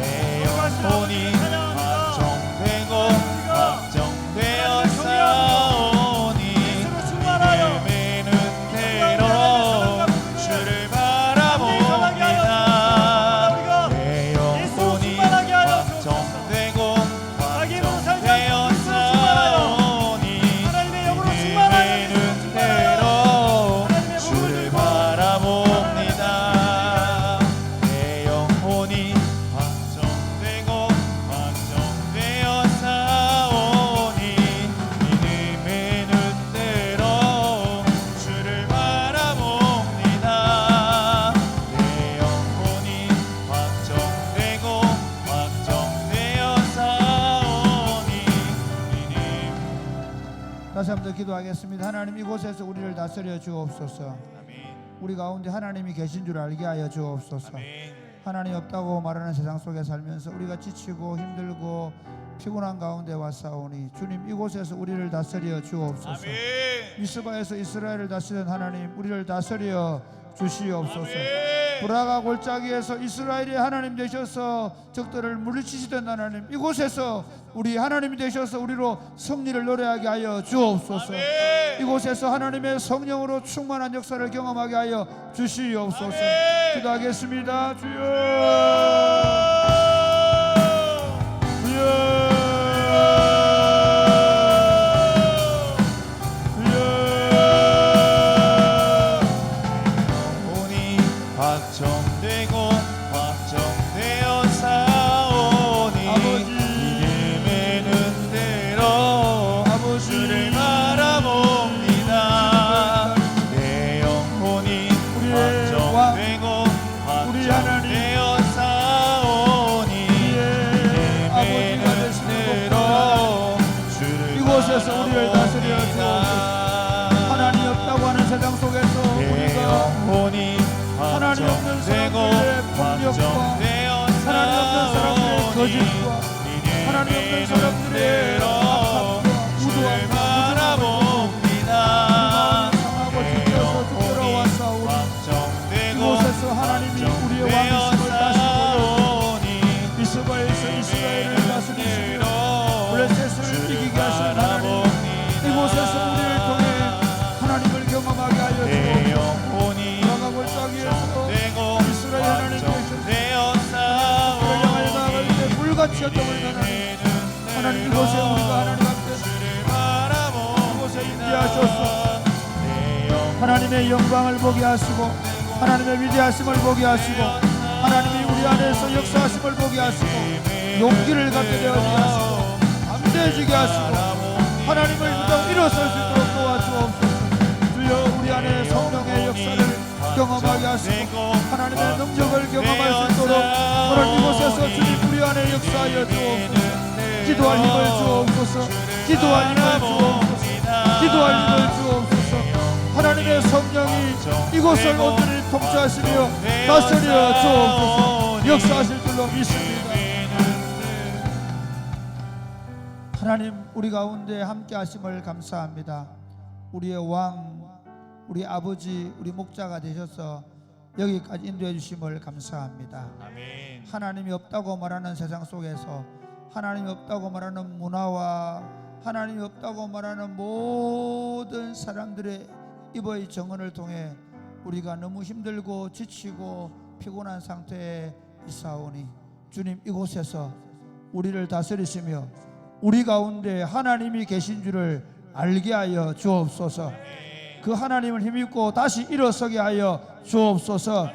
내 영혼이 확정되고 확정되어 싸우니 믿음의 눈으로 주를 바라봅니다. 내 영혼이 확정되고 확정되어 싸우니 믿음의 눈으로 주를 바라봅니다. 내 영혼이 확정되고 확정되어 싸우니 믿음의 눈으로 주를 바라봅니다. 내 영혼이 확정되고 확정되어 싸우니 다시 한번 더 기도하겠습니다. 하나님, 이곳에서 우리를 다스려 주옵소서. 아멘. 우리 가운데 하나님이 계신 줄 알게 하여 주옵소서. 아멘. 하나님 없다고 말하는 세상 속에 살면서 우리가 지치고 힘들고 피곤한 가운데 왔사오니 주님, 이곳에서 우리를 다스려 주옵소서. 아멘. 미스바에서 이스라엘을 다스리던 하나님, 우리를 다스려 주시옵소서. 아멘. 브라가 골짜기에서 이스라엘이 하나님 되셔서 적들을 물리치시던 하나님, 이곳에서 우리 하나님이 되셔서 우리로 승리를 노래하게 하여 주옵소서. 아멘. 이곳에서 하나님의 성령으로 충만한 역사를 경험하게 하여 주시옵소서. 아멘. 기도하겠습니다. 주여, 영혼이 확정되고 확정되어 싸우니 아버지. 믿음의 눈으로 주를 바라봅니다. 내 영혼이 우리의 확정되고 우리 하나님. 확정되어 싸우니 우리의 믿음의 아버지가 되시는 눈으로 주를 이곳에서 우리를 다스려 바라봅니다. 하나님 없다고 하는 세상 속에서 내 우리가 영혼이 하나님 없는 사람들의 폭력과 하나님 없는 사람들의 거짓과 하나님 없는 사람들의 악함과 우도함과 바라봅니다. 상하고 지켜서 죽으러 왔사오니 이곳에서 하나님이 우리의 왕이심을 다시 보여 미스바에서 이스라엘을 다스리시며 블레셋을 이기게 하신 하나님, 이곳에서 우리를 통해 하나님을 경험하게 하여 주옵소서. 브라가 골짜기에서 이스라엘 하나님 되셨습니다. 그를 향하여 나아갈 때 물같이 어둠을 가나니 하나님, 이곳에 우리가 하나님 앞에 이곳에 임재하셔서 하나님의 영광을 보게 하시고 하나님의 위대하심을 보게 하시고 하나님이 우리 안에서 역사하심을 보게 하시고 용기를 갖게 되게 하시고 담대해지게 하시고 하나님을 믿어 일어설 수 있도록 도와주옵소서. 주여, 우리 안에 성령의 역사를 경험하게 하시고 하나님의 능력을 경험할 수 있도록 오늘 이곳에서 주님 우리 안에 역사하여 주옵소서. 기도할 힘을 주옵소서. 기도할 힘을 주옵소서. 기도할 힘을 주옵소서. 하나님의 성령이 이곳을 온전히 통치하시며 다스려 주옵소서. 역사하실 줄로 믿습니다. 하나님, 우리 가운데 함께 하심을 감사합니다. 우리의 왕, 우리 아버지, 우리 목자가 되셔서 여기까지 인도해 주심을 감사합니다. 아멘. 하나님이 없다고 말하는 세상 속에서 하나님이 없다고 말하는 문화와 하나님이 없다고 말하는 모든 사람들의 이번의 정언을 통해 우리가 너무 힘들고 지치고 피곤한 상태에 있사오니 주님 이곳에서 우리를 다스리시며 우리 가운데 하나님이 계신 줄을 알게 하여 주옵소서. 그 하나님을 힘입고 다시 일어서게 하여 주옵소서.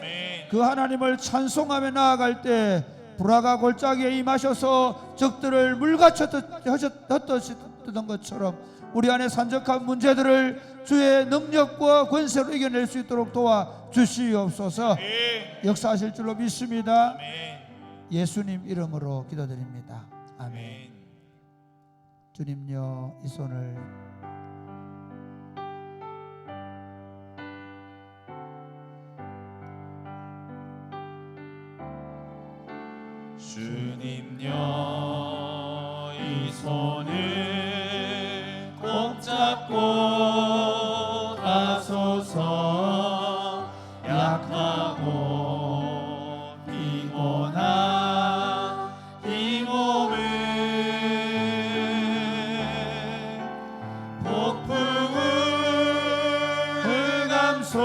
그 하나님을 찬송하며 나아갈 때 불화가 골짜기에 임하셔서 적들을 물같이 흩어지던 것처럼 우리 안에 산적한 문제들을 주의 능력과 권세로 이겨낼 수 있도록 도와주시옵소서. 역사하실 줄로 믿습니다. 예수님 이름으로 기도드립니다. 아멘. 주님요, 이 손을 주님여 이 손을 꼭 잡고 가소서. 약하고 피곤한 이 몸을 폭풍을 흑암속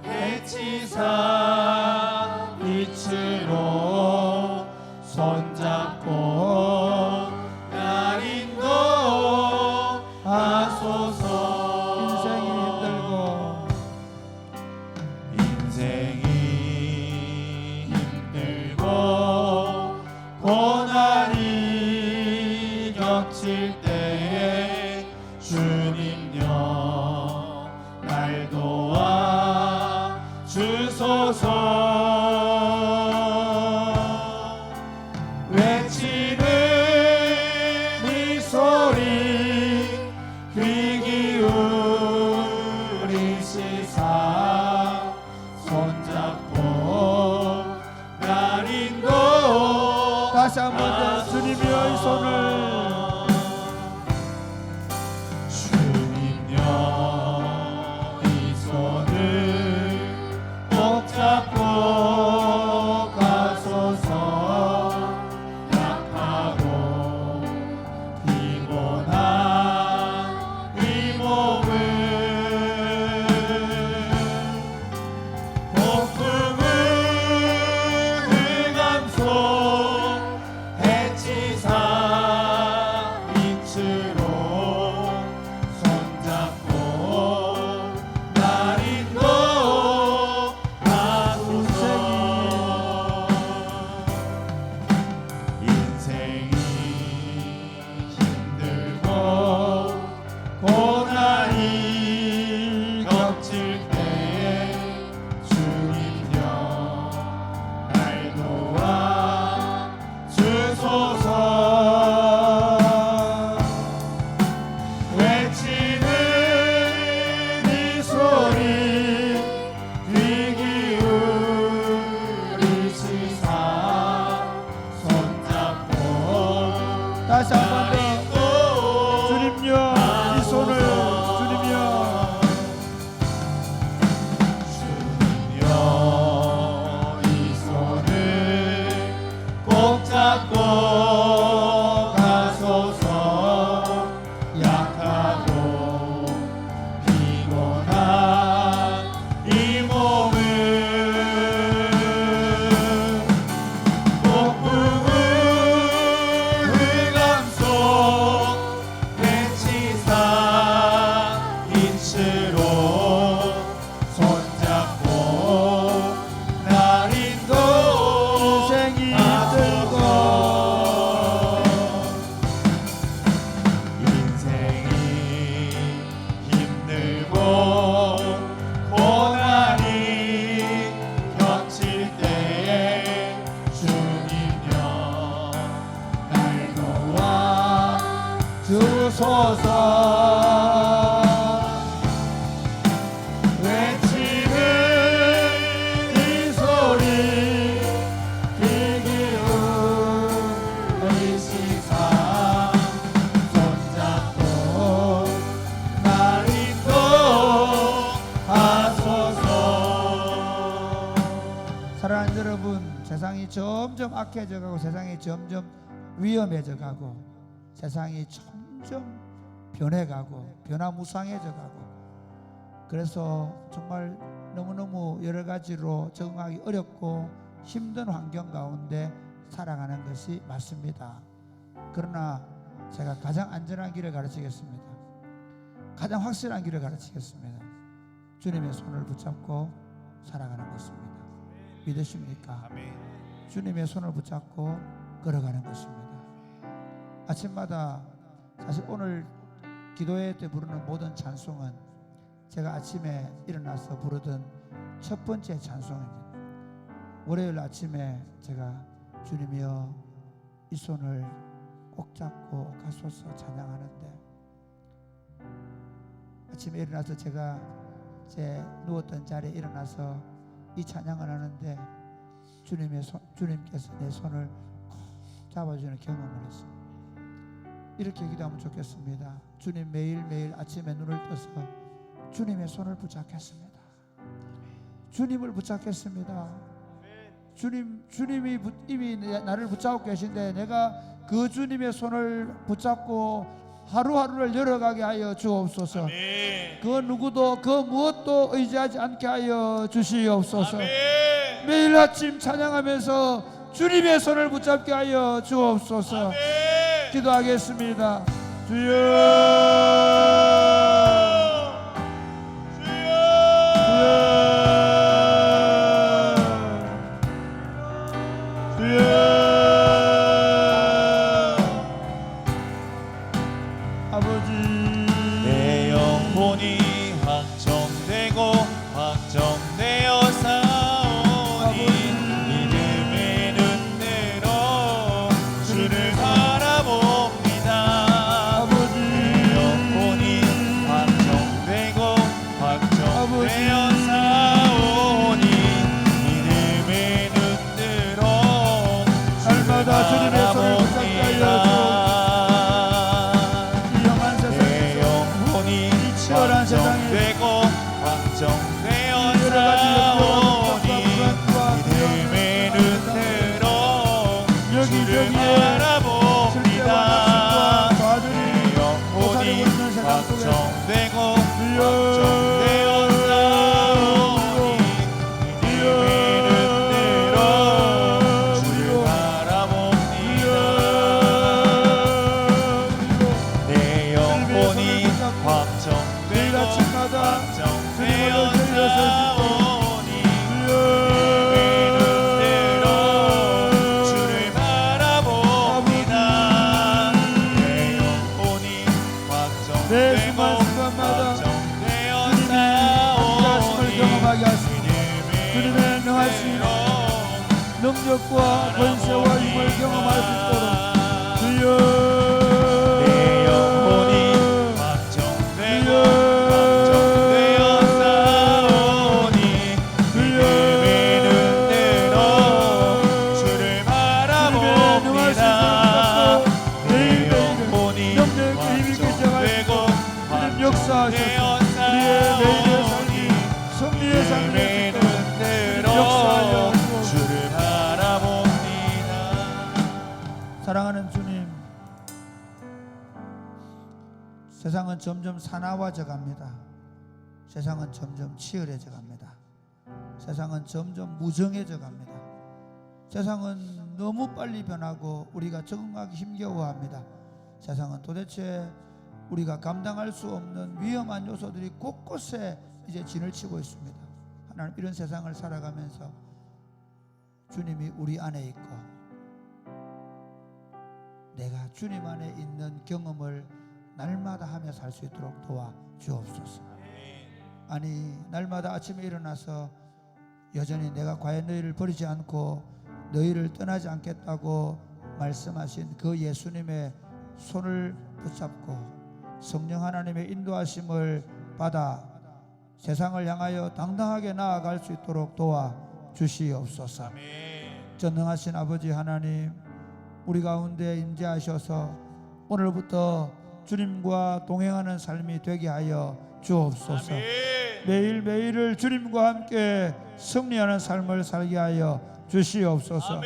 해치사 빛으로 손잡고 날 인도하소서. 인생이 힘들고 고난이 겹칠 때에 주님여 날 도와 주소서. 외치는 이 소리 귀 기울이시사 손잡고 날 인도. 다시 한번 더 주님이여 이 손을 주님여 이 손을 꼭 잡고 가소서. 약하고 피곤한 이 몸을 폭풍을 흑암속 해치사 빛으로 손잡고 날 인도하소서. 인생이 힘들고 고난이 겹칠 때에 주님여 날 도와 주소서. 외치는 이 소리 귀 기울이시사 손잡고 다시 한번 더 주님요 이 손을 주님요 주님여 이 손을 꼭 잡고 가소서. 약하고 피곤한 이 몸을 폭풍을 흑암속 해치사 빛으로 손잡고 날 인생이 힘들고 고난이 겹칠 때에 주님여 날 도와 주소서. 외치는 이 소리 귀 기울이시사 손잡고 날 인도하소서. 사랑하는 여러분, 세상이 점점 악해져 가고 세상이 점점 위험해져 가고 세상이 점점 변해가고 변화무쌍해져 가고 그래서 정말 너무너무 여러 가지로 적응하기 어렵고 힘든 환경 가운데 살아가는 것이 맞습니다. 그러나 제가 가장 안전한 길을 가르치겠습니다. 가장 확실한 길을 가르치겠습니다. 주님의 손을 붙잡고 살아가는 것입니다. 믿으십니까? 주님의 손을 붙잡고 걸어가는 것입니다. 아침마다 사실 오늘 기도회 때 부르는 모든 찬송은 제가 아침에 일어나서 부르던 첫 번째 찬송입니다. 월요일 아침에 제가 주님이여 이 손을 꼭 잡고 가소서 찬양하는데, 아침에 일어나서 제가 제 누웠던 자리에 일어나서 이 찬양을 하는데 주님께서 내 손을 꼭 잡아주는 경험을 했습니다. 이렇게 기도하면 좋겠습니다. 주님, 매일매일 아침에 눈을 떠서 주님의 손을 붙잡겠습니다. 주님을 붙잡겠습니다. 주님이 이미 나를 붙잡고 계신데 내가 그 주님의 손을 붙잡고 하루하루를 열어가게 하여 주옵소서. 그 누구도 그 무엇도 의지하지 않게 하여 주시옵소서. 매일 아침 찬양하면서 주님의 손을 붙잡게 하여 주옵소서. 기도하겠습니다. 아버지, 내 영혼이 확정되고 확정되어 사오니 믿음의 눈으로 주를 바라봅니다. 아버지, 내 영혼이 확정되고 확정되어 사오니 믿음의 눈으로 날마다 주님의 손을 붙잡게 하여 주옵소서. 치열한 세상에 되고 확정되어 여러 가지 사오니 역경과 믿음의 눈으로 주를 여기저기에 바라봅니다. 과들이 영혼이 확정되고 주여, 확정되어 사오니 믿음의 눈으로 주를 바라봅니다. 내 영혼이 확정 내일 아침마다 확정되어 사오니 믿음의 눈으로 주를 바라봅니다. 내 영혼이 내 확정되고 순간순간마다 확정되어 주님의 말씀을 경험하게 사오니 하시고 주님의 능하신 능력과 권세와 힘을 경험할 수 있도록 주여, 내 영혼이 확정되고 확정되어 사오니 믿음의 눈으로 주를 바라봅니다. 내 영혼이 확정되고 역사하셔서 확정되어 우리의 매일의 사오니 삶이 승리의 삶이 믿음의 되도록 역사하여 눈으로 주옵소서. 주를 바라봅니다. 사랑하는 주님, 세상은 점점 사나워져 갑니다. 세상은 점점 치열해져 갑니다. 세상은 점점 무정해져 갑니다. 세상은 너무 빨리 변하고 우리가 적응하기 힘겨워합니다. 세상은 도대체 우리가 감당할 수 없는 위험한 요소들이 곳곳에 이제 진을 치고 있습니다. 하나님, 이런 세상을 살아가면서 주님이 우리 안에 있고 내가 주님 안에 있는 경험을 날마다 하며 살 수 있도록 도와 주옵소서. 아니, 날마다 아침에 일어나서 여전히 내가 과연 너희를 버리지 않고 너희를 떠나지 않겠다고 말씀하신 그 예수님의 손을 붙잡고 성령 하나님의 인도하심을 받아 세상을 향하여 당당하게 나아갈 수 있도록 도와 주시옵소서. 전능하신 아버지 하나님, 우리 가운데 임재하셔서 오늘부터 주님과 동행하는 삶이 되게 하여 주옵소서. 매일매일을 주님과 함께 승리하는 삶을 살게 하여 주시옵소서.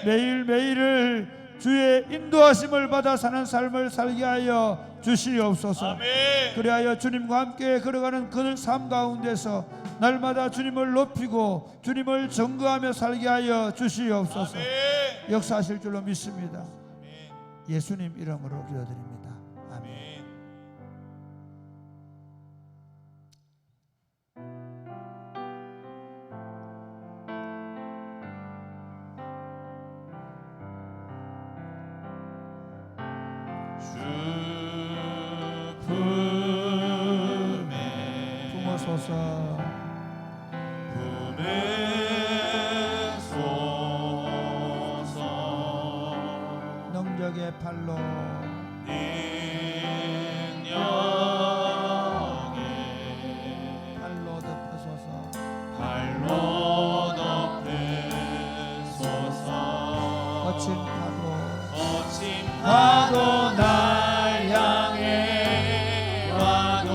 매일매일을 주의 인도하심을 받아 사는 삶을 살게 하여 주시옵소서. 그리하여 주님과 함께 걸어가는 그 삶 가운데서 날마다 주님을 높이고 주님을 증거하며 살게 하여 주시옵소서. 역사하실 줄로 믿습니다. 예수님 이름으로 기도드립니다. 아멘. 주 품에 부모소서 품에소서 능력의 팔로 능력에 팔로 덮으소서. 발로 덮으소서 거친 파도 거친 파도 날 향해 와도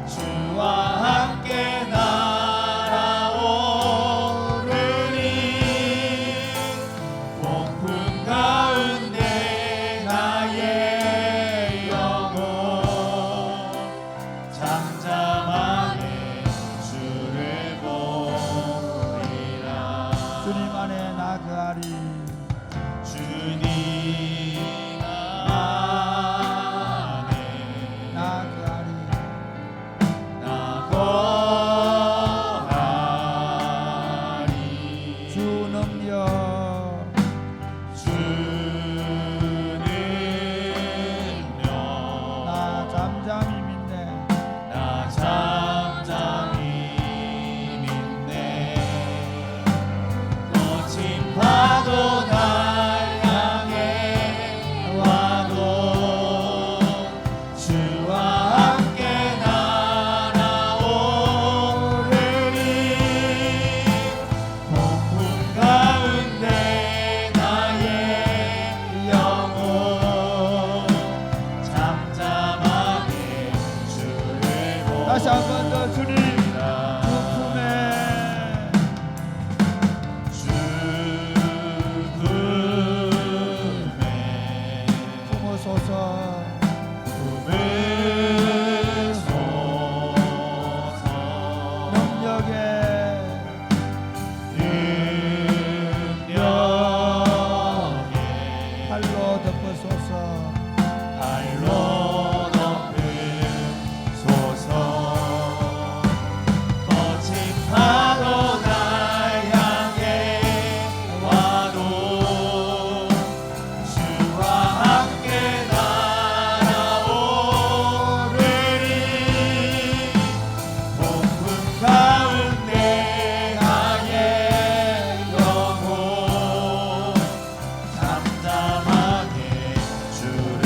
주와 함께 날아오르니 폭풍 가운데 나의 영혼 잠잠하게 주를 보리라. 주님 안에 나그아리 주님 안에 나그아리 나거하리. 주 능력 주 능력 나 잠잠히 믿네. 나 잠잠히 믿네. 거친 파도 날 향해 와도 주와 함께 날아오르니 폭풍 가운데 나의 영혼 잠잠하게 주를 다시 한 번 더 주님 보리라. 품에 주 품에 부모소서. 품으소서 능력의 능력에 팔로 덮으소서. 발로 덮으소서 거친 파도 날 향해 와도 주와 함께 날아오르니 폭풍 가운데 나의 영혼 잠잠하게 주를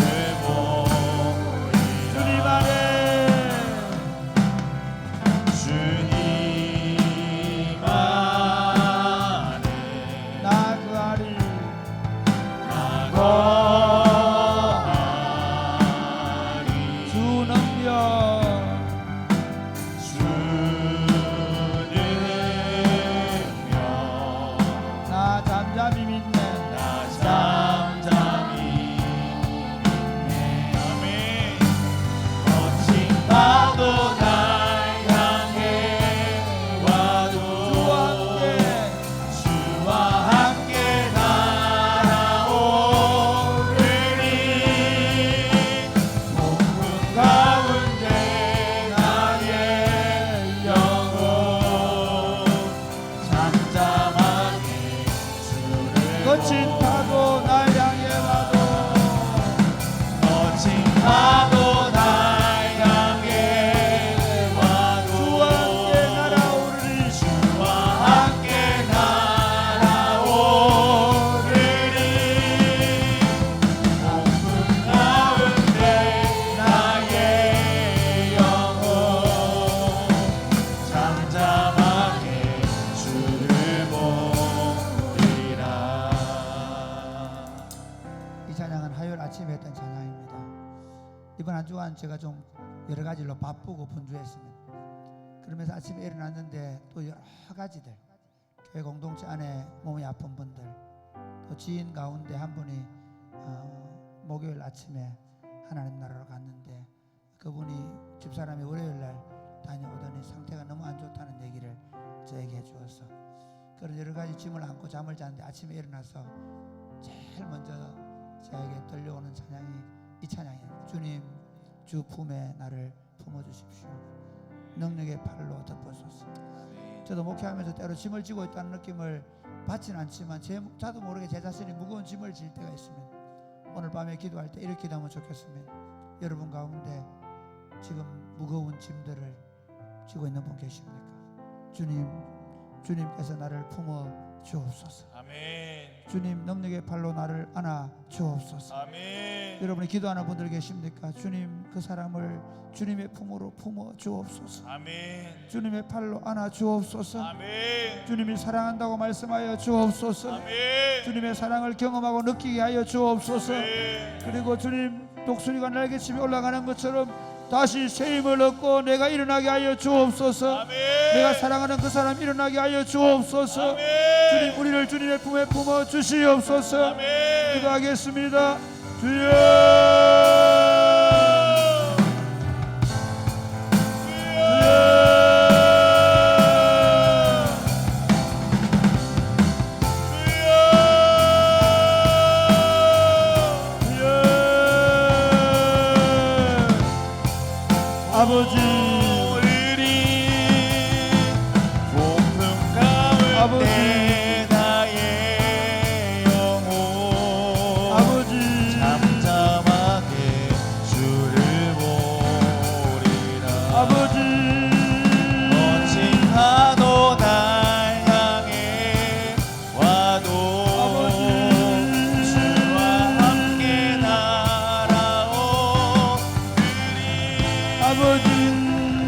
주님 보리라. 안에 주님 안에 나그아리 나거하리. 주 능력 주 능력 나 잠잠히 믿네. 나 잠잠히 믿네. 아멘. 거친 파도 날 향해 와도 주와 함께 주와 함께 날아오르니 폭풍 가운데 나의 영혼 잠잠하게 주를 거친 파도 날 향해 와도 거친 파도 날 향해 와도 주와 함께 날아오르니 주와 함께 날아오르니 폭풍 가운데 나의 영혼 잠잠하게 주를 보리라. 이 찬양은 화요일 아침에 했던 찬양입니다. 이번 한 주간 제가 좀 여러 가지로 바쁘고 분주했습니다. 그러면서 아침에 일어났는데 또 여러 가지들 교회 공동체 안에 몸이 아픈 분들 또 지인 가운데 한 분이 목요일 아침에 하나님 나라로 갔는데 그분이 집사람이 월요일 날 다녀오더니 상태가 너무 안 좋다는 얘기를 저에게 해주어서 그런 여러 가지 짐을 안고 잠을 잤는데 아침에 일어나서 제일 먼저 저에게 들려오는 찬양이 이 찬양이에요. 주님 주 품에 나를 품어주십시오. 능력의 팔로 덮어소서. 저도 목회하면서 때로 짐을 지고 있다는 느낌을 받지는 않지만 저도 모르게 제 자신이 무거운 짐을 질 때가 있으면 오늘 밤에 기도할 때 이렇게 기도하면 좋겠으면 여러분 가운데 지금 무거운 짐들을 지고 있는 분 계십니까? 주님께서 나를 품어 주옵소서. 아멘. 주님 능력의 팔로 나를 안아 주옵소서. 아멘. 여러분이 기도하는 분들 계십니까? 주님 그 사람을 주님의 품으로 품어 주옵소서. 아멘. 주님의 팔로 안아 주옵소서. 아멘. 주님이 사랑한다고 말씀하여 주옵소서. 아멘. 주님의 사랑을 경험하고 느끼게 하여 주옵소서. 아멘. 그리고 주님 독수리가 날개치며 올라가는 것처럼 다시 새 힘을 얻고 내가 일어나게 하여 주옵소서. 아멘. 내가 사랑하는 그 사람 일어나게 하여 주옵소서. 아멘. 주님 우리를 주님의 품에 품어 주시옵소서. 아멘. 기도하겠습니다. 주여 아버지 높은 가운데 나의 영혼 아버지 잠잠하게 주를 보리라. 아버지 거친 파도 날 향해 와도 주와 함께 날아오리니 아버지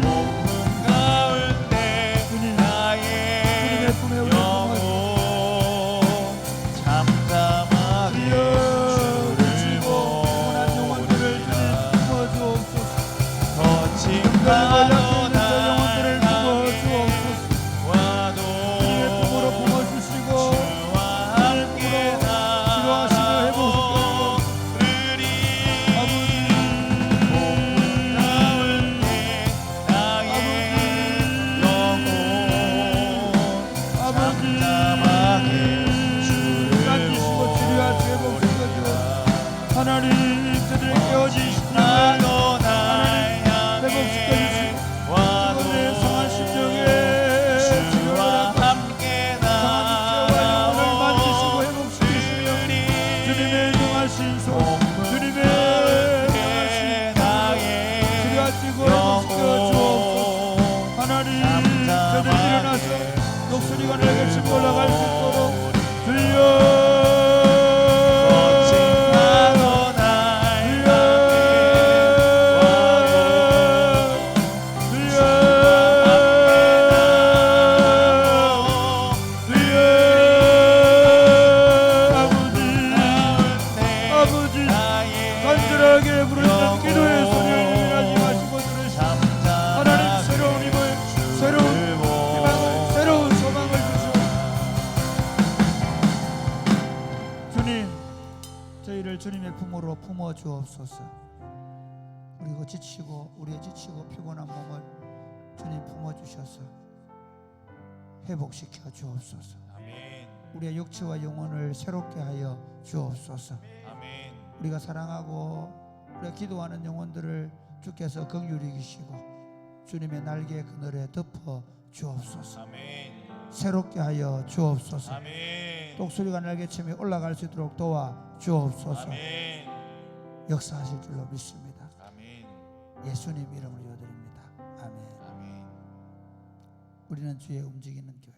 높은 가운데 나의 품에 우리 영혼 잠잠하게 주를 보리라. 거친 파도 날 향해 와도 주와 함께 나오리니 높은 가운데 나의 영혼 잠잠하게 주를 보리라. 하나님 저들 깨어진 파도 날 향해 와도 내 상한 심령에 주와 함께 나오리니 주님의 영하신 손 주님의 나의 치료하시고 회복시켜 주옵소서. 하나님 저들 일어나서 목소리가 내게 치고 올라갈 수 있도록 주여 거친 파도 날 향해 아버지 간절하게 부르짖는 기도의 소리를 일어나지 마시고 들으시고 하나님 새로운 힘을 새로운 희망을 새로운 소망을 주시옵소서. 주님 저희를 주님의 품으로 품어 주옵소서. 그리고 우리의 지치고 피곤한 몸을 주님 품어 주셔서 회복시켜 주옵소서. 아멘. 우리의 육체와 영혼을 새롭게 하여 주옵소서. 아멘. 우리가 사랑하고 우리가 기도하는 영혼들을 주께서 긍휼히 여기시고 주님의 날개 그늘에 덮어 주옵소서. 아멘. 새롭게 하여 주옵소서. 아멘. 독수리가 날개치며 올라갈 수 있도록 도와 주옵소서. 아멘. 역사하실 줄로 믿습니다. 아멘. 예수님 이름으로 기도드립니다. 아멘. 아멘. 우리는 주의 움직이는 교회.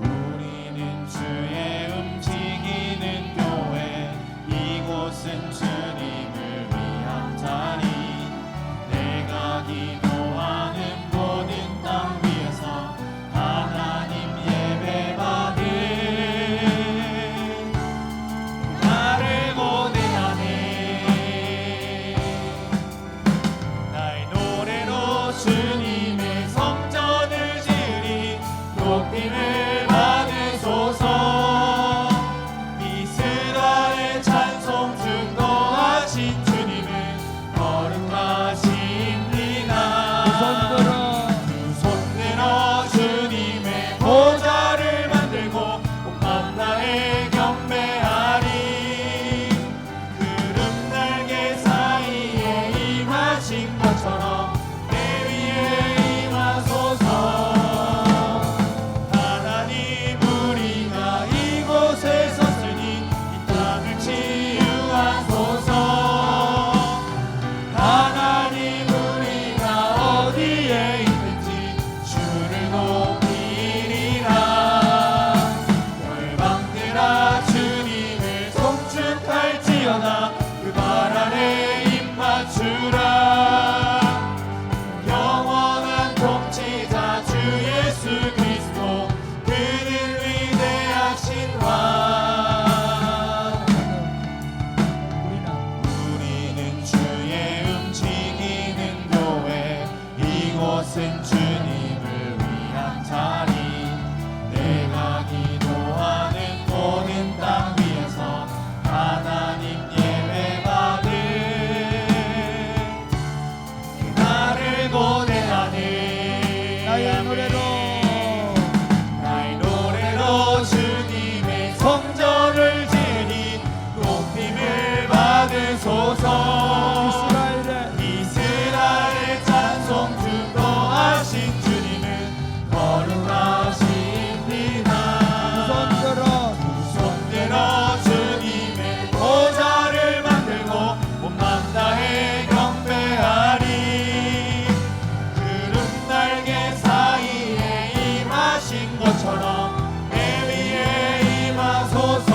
우리는 주의 움직이는 교회. 이곳은 주님을 위한 자리. 내가 기도하는 모든 땅 위에서 하나님 예배받을 지어나 그 발 아래 입 맞추라. 영원한 통치자 주 예수 그리스도 그는 위대하신 왕. 우리는 주의 움직이는 교회 이곳은 주님을 위한 자리. 내가 기도하는 모든 땅 위에서 하나님 예배받을 그날을 고대하네. 나의 노래로 나의 노래로 주님의 성전을 지으니 높임을 받으소서. 이스라엘 찬송 주도하신 주님은 거룩하십니다. 손들어 주님의 보좌를 만들고 몸만 다해 경배하리. 구름 날개 사이에 임하신 것처럼 내 위에 임하소서.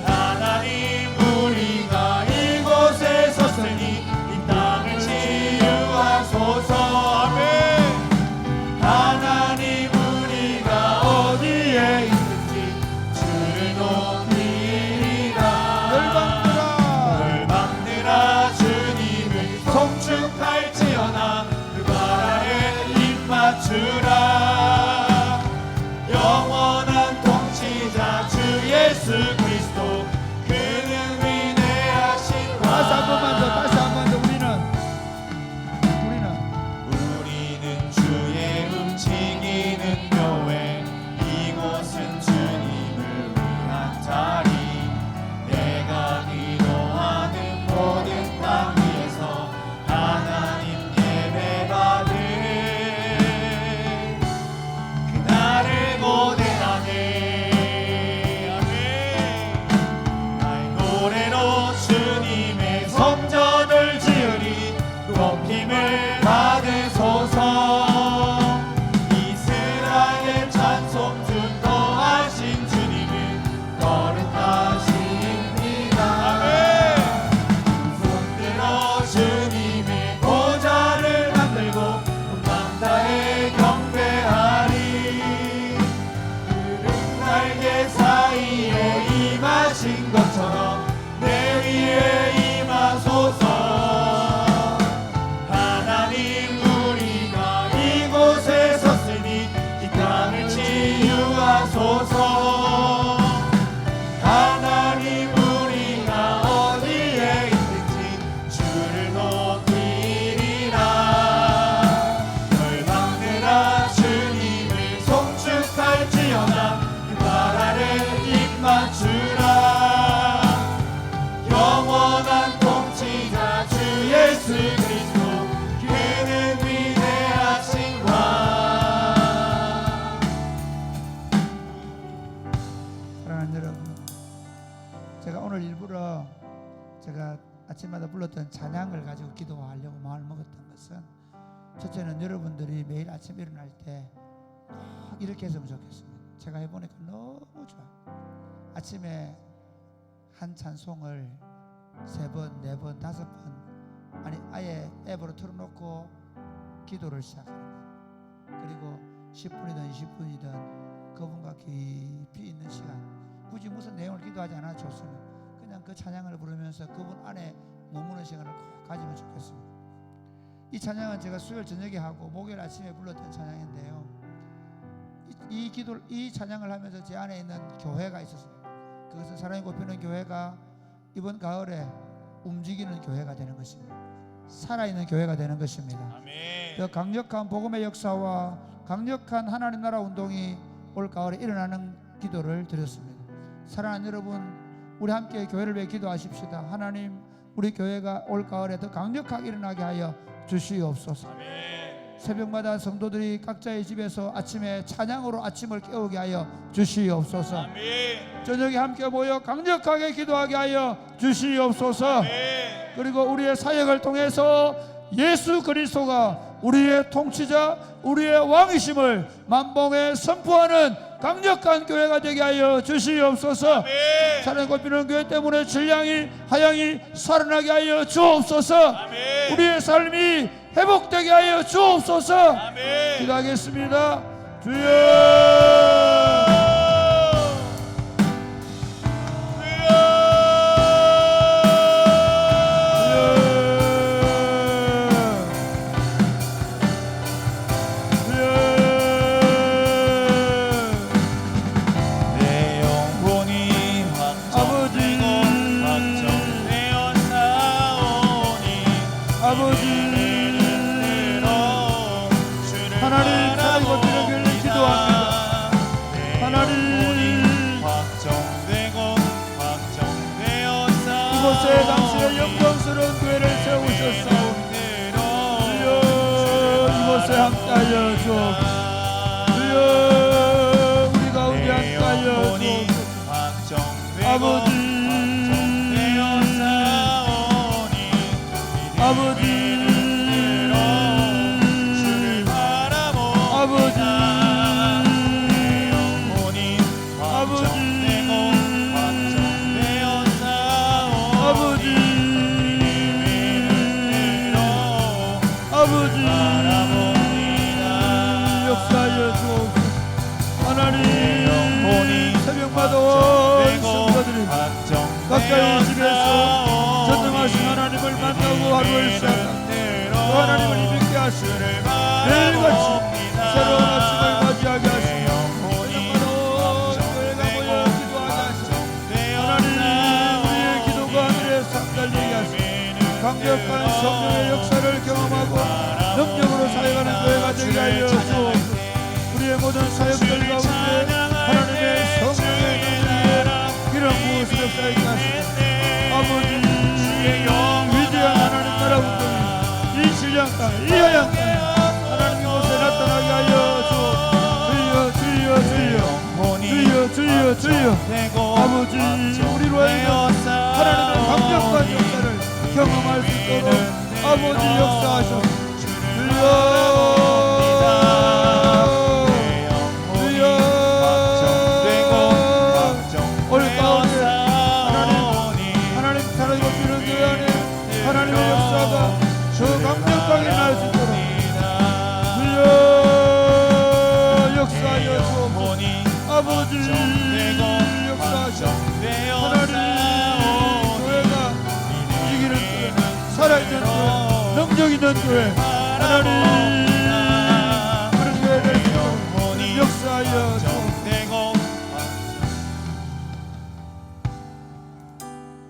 하나님 우리가 이곳에 섰으니 이 땅을 치유하소서. 하나님 우리가 어디에 있든지 주를 높이리라. 열방들아 주님을 송축할지어다 그 발 아래 입 맞추라. 영원한 통치자 주 예수 그리스도 그는 위대하신 왕. 다시 한 번만 더 우리는 주의 움직이는 교회 이곳은 주님을 위한 자리. 내가 기도하는 모든 땅 위에서 하나님 예배받을 그날을 고대하네. 아멘. 나의 노래로 주님의 성전을 지으리. 높임을 받으소서. 이스라엘 찬송 주도하신 주님은 거룩하십니다. 아멘. 손들어 주님의 보좌를 만들고 몸만 다해 경배하리. 구름 날개 사이에 임하신 것처럼 내 위에 임하소서. 하나님 우리가 이곳에 섰으니 이 땅을 치유하소서. 하나님 우리가 어디에 있든지 주를 높이리라. 열방들아 주님을 송축할지어다 그 발 아래 입 맞추라. 영원한 통치자 주 예수 그리스도 그는 위대하신 왕. 사랑하는 여러분, 제가 오늘 일부러 제가 아침마다 불렀던 찬양을 가지고 기도하려고 마음을 먹었던 것은, 첫째는 여러분들이 매일 아침 일어날 때 꼭 이렇게 했으면 좋겠습니다. 제가 해보니까 너무 좋아요. 아침에 한 찬송을 3번, 4번, 5번, 아니 아예 앱으로 틀어놓고 기도를 시작합니다. 그리고 10분이든 20분이든 그분과 깊이 있는 시간, 굳이 무슨 내용을 기도하지 않아도 좋습니다. 그냥 그 찬양을 부르면서 그분 안에 머무는 시간을 꼭 가지면 좋겠습니다. 이 찬양은 제가 수요일 저녁에 하고 목요일 아침에 불렀던 찬양인데요. 이 찬양을 하면서 제 안에 있는 교회가 있었습니다. 그것은 사랑이 곱히는 교회가 이번 가을에 움직이는 교회가 되는 것입니다. 살아있는 교회가 되는 것입니다. 아멘. 더 강력한 복음의 역사와 강력한 하나님 나라 운동이 올 가을에 일어나는 기도를 드렸습니다. 사랑하는 여러분, 우리 함께 교회를 위해 기도하십시다. 하나님, 우리 교회가 올 가을에 더 강력하게 일어나게 하여 주시옵소서. 아멘. 새벽마다 성도들이 각자의 집에서 아침에 찬양으로 아침을 깨우게 하여 주시옵소서. 아멘. 저녁에 함께 모여 강력하게 기도하게 하여 주시옵소서. 아멘. 그리고 우리의 사역을 통해서 예수 그리스도가 우리의 통치자, 우리의 왕이심을 만방에 선포하는 강력한 교회가 되게 하여 주시옵소서. 사랑의 꽃피는 교회 때문에 질량이 하양이 살아나게 하여 주옵소서. 우리의 삶이 회복되게 하여 주옵소서. 기도하겠습니다. 주여. 내 영혼이 확정되고 확정되어 싸우니 아버지 하나님 사랑과 비를 기도합니다. 하나님 확정되고 확정되어 이곳에 당신의 영광스러운 교회를 세우셨사오니 주여 이곳에 함께하여 주옵소서. 주여 우리 가운데 함께하여 주옵소서. 아버지 아버지 아버지 아버지 역사하여 주옵소서. 하나님 새벽마다 온 성도들이 각자의 집에서 전능하신 하나님을 만나고 하루를 시작합니다. 그 하나님을 믿게 하시고 매일같이 새로운 아침을 맞이하게 하시며 새벽마다 온 교회가 모여 기도하게 하시고 하나님 우리의 기도가 하늘에 상달되게 하시고 강력한 성령의 역사를 경험하고 능력으로 사역하는 교회가 되게 하여 주옵소서. 우리의 모든 사역들 가운데 하나님의 성령의 능력에 기름 부으시며 역사하게 하시고 아버지 위대한 하나님 나라 운동이 이 신령 땅에 이 하양 땅에 하나님 이곳에 나타나게 하여 주옵소서. 주여 주여 주여 주여 주여 아버지 우리로 하여금 하나님의 강력한 역사를 경험할 수 있도록 아버지 역사하셔서 주여 올 가운데 하나님 사랑과 비는 교회 안에 하나님의 역사가 더 강력하게 날 수 있도록 주여 역사하여 주옵소서. 아버지 역사하셔 하나님 교회가 움직이는 교회 살아있는 교회 능력 있는 교회 하나님 그런 교회를 세우고 역사하여 주옵소서.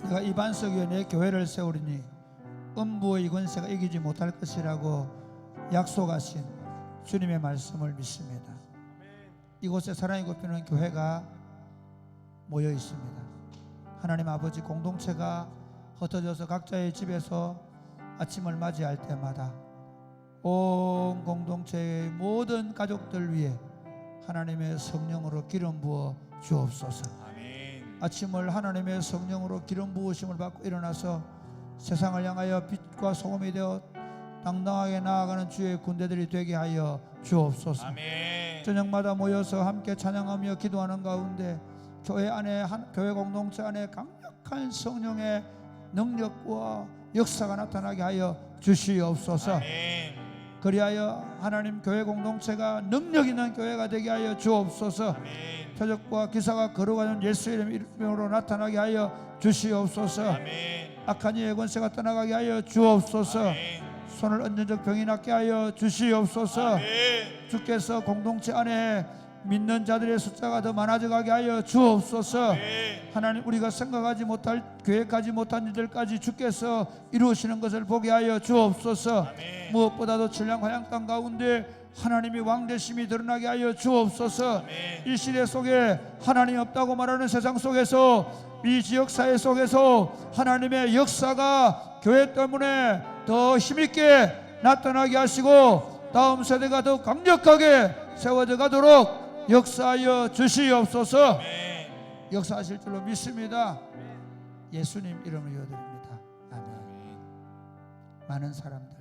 내가 이 반석에 내 교회를 세우리니 음부의 권세가 이기지 못할 것이라고 약속하신 주님의 말씀을 믿습니다. 이곳에 사랑이 굽히는 교회가 모여 있습니다. 하나님 아버지 공동체가 흩어져서 각자의 집에서 아침을 맞이할 때마다 온 공동체의 모든 가족들 위해 하나님의 성령으로 기름 부어 주옵소서. 아침을 하나님의 성령으로 기름 부으심을 받고 일어나서 세상을 향하여 빛과 소금이 되어 당당하게 나아가는 주의 군대들이 되게 하여 주옵소서. 저녁마다 모여서 함께 찬양하며 기도하는 가운데 교회 안에 교회 공동체 안에 강력한 성령의 능력과 역사가 나타나게 하여 주시옵소서. 그리하여 하나님 교회 공동체가 능력 있는 교회가 되게 하여 주옵소서. 표적과 기사가 걸어가는 예수의 이름으로 나타나게 하여 주시옵소서. 악한 이의 권세가 떠나가게 하여 주옵소서. 손을 얹은 적 병이 낫게 하여 주시옵소서. 주께서 공동체 안에 믿는 자들의 숫자가 더 많아져 가게 하여 주옵소서. 하나님 우리가 생각하지 못할 계획하지 못한 일들까지 주께서 이루시는 것을 보게 하여 주옵소서. 무엇보다도 신랑 화양 땅 가운데 하나님이 왕되심이 드러나게 하여 주옵소서. 이 시대 속에 하나님 없다고 말하는 세상 속에서 이 지역사회 속에서 하나님의 역사가 교회 때문에 더 힘있게 나타나게 하시고 다음 세대가 더 강력하게 세워져 가도록 역사하여 주시옵소서. 역사하실 줄로 믿습니다. 예수님 이름으로 기도드립니다. 아멘. 많은 사람들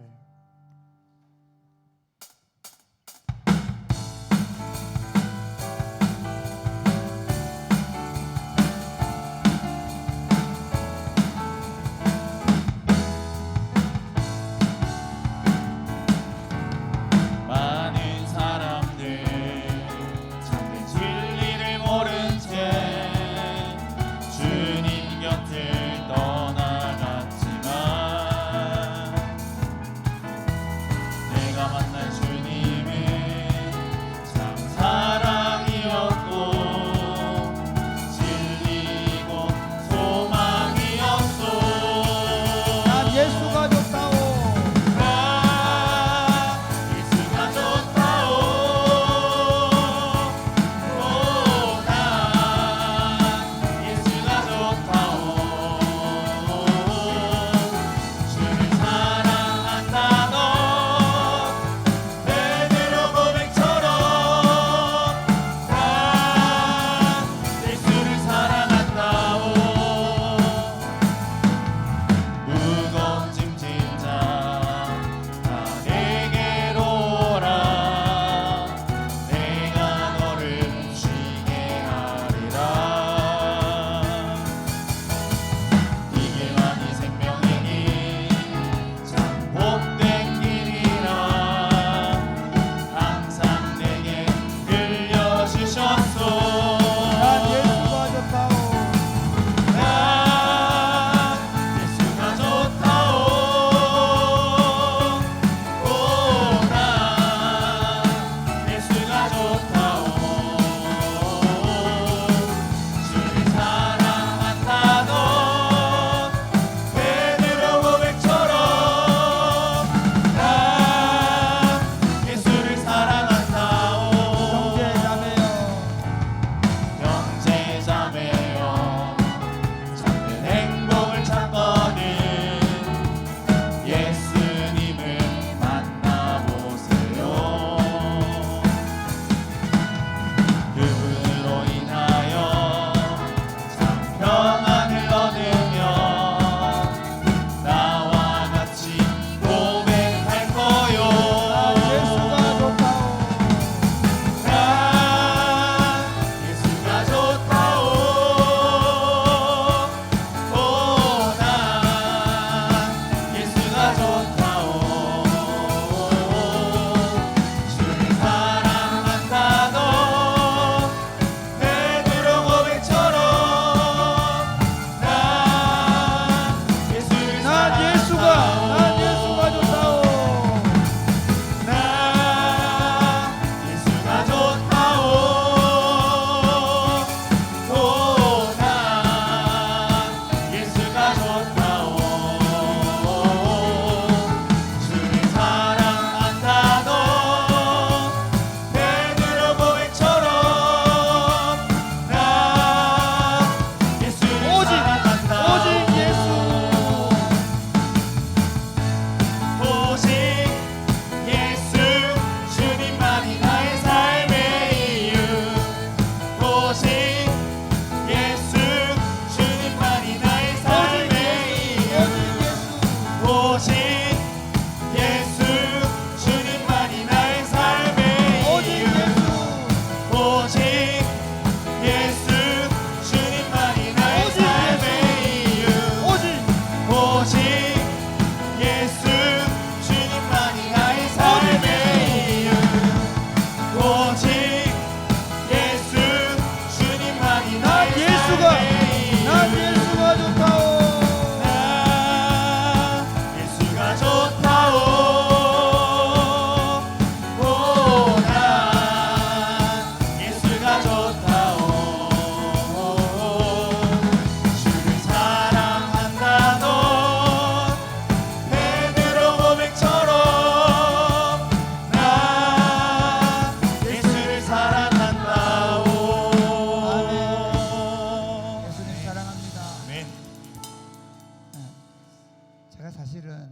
제가 사실은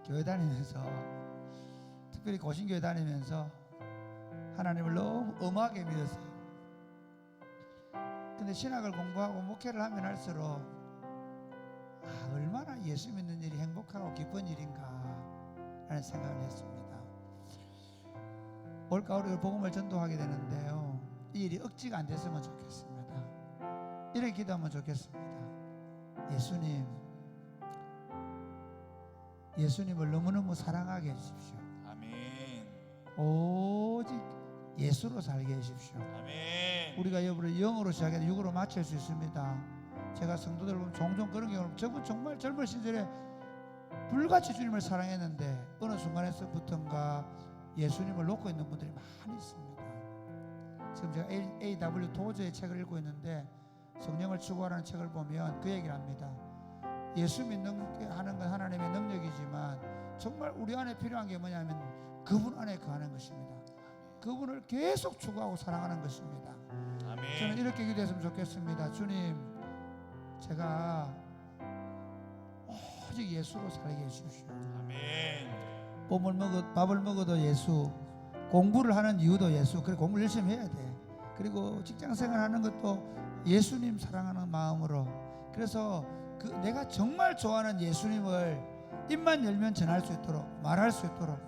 교회 다니면서 특별히 고신교회 다니면서 하나님을 너무 엄하게 믿었어요. 근데 신학을 공부하고 목회를 하면 할수록 얼마나 예수 믿는 일이 행복하고 기쁜 일인가 라는 생각을 했습니다. 올가을에 복음을 전도하게 되는데요, 이 일이 억지가 안 됐으면 좋겠습니다. 이렇게 기도하면 좋겠습니다. 예수님을 너무너무 사랑하게 해주십시오. 아멘. 오직 예수로 살게 해주십시오. 아멘. 우리가 여러분을 영으로 시작해서 육으로 마칠 수 있습니다. 제가 성도들 보면 종종 그런 경우는 저분 정말 젊은 시절에 불같이 주님을 사랑했는데 어느 순간에서부터인가 예수님을 놓고 있는 분들이 많이 있습니다. 지금 제가 A.W. 도저의 책을 읽고 있는데 성령을 추구하라는 책을 보면 그 얘기를 합니다. 예수 믿는 하는 건 하나님의 능력이지만 정말 우리 안에 필요한 게 뭐냐면 그분 안에 거하는 것입니다. 그분을 계속 추구하고 사랑하는 것입니다. 아멘. 저는 이렇게 기도했으면 좋겠습니다. 주님, 제가 오직 예수로 살게 해주십시오. 아멘. 밥을 먹어도 예수, 공부를 하는 이유도 예수. 그래 공부를 열심히 해야 돼. 그리고 직장생활 하는 것도 예수님 사랑하는 마음으로. 그래서 내가 정말 좋아하는 예수님을 입만 열면 전할 수 있도록, 말할 수 있도록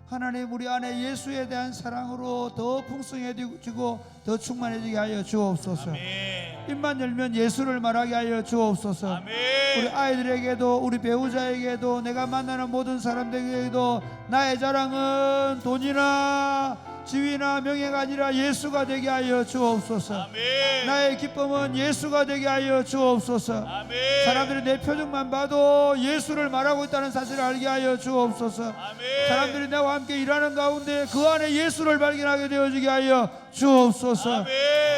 하나님 우리 안에 예수에 대한 사랑으로 더 풍성해지고 더 충만해지게 하여 주옵소서. 아멘. 입만 열면 예수를 말하게 하여 주옵소서. 아멘. 우리 아이들에게도 우리 배우자에게도 내가 만나는 모든 사람들에게도 나의 자랑은 돈이나 지위나 명예가 아니라 예수가 되게 하여 주옵소서. 아멘. 나의 기쁨은 예수가 되게 하여 주옵소서. 아멘. 사람들이 내 표정만 봐도 예수를 말하고 있다는 사실을 알게 하여 주옵소서. 아멘. 사람들이 나와 함께 일하는 가운데 그 안에 예수를 발견하게 되어지게 하여 주옵소서. 아멘.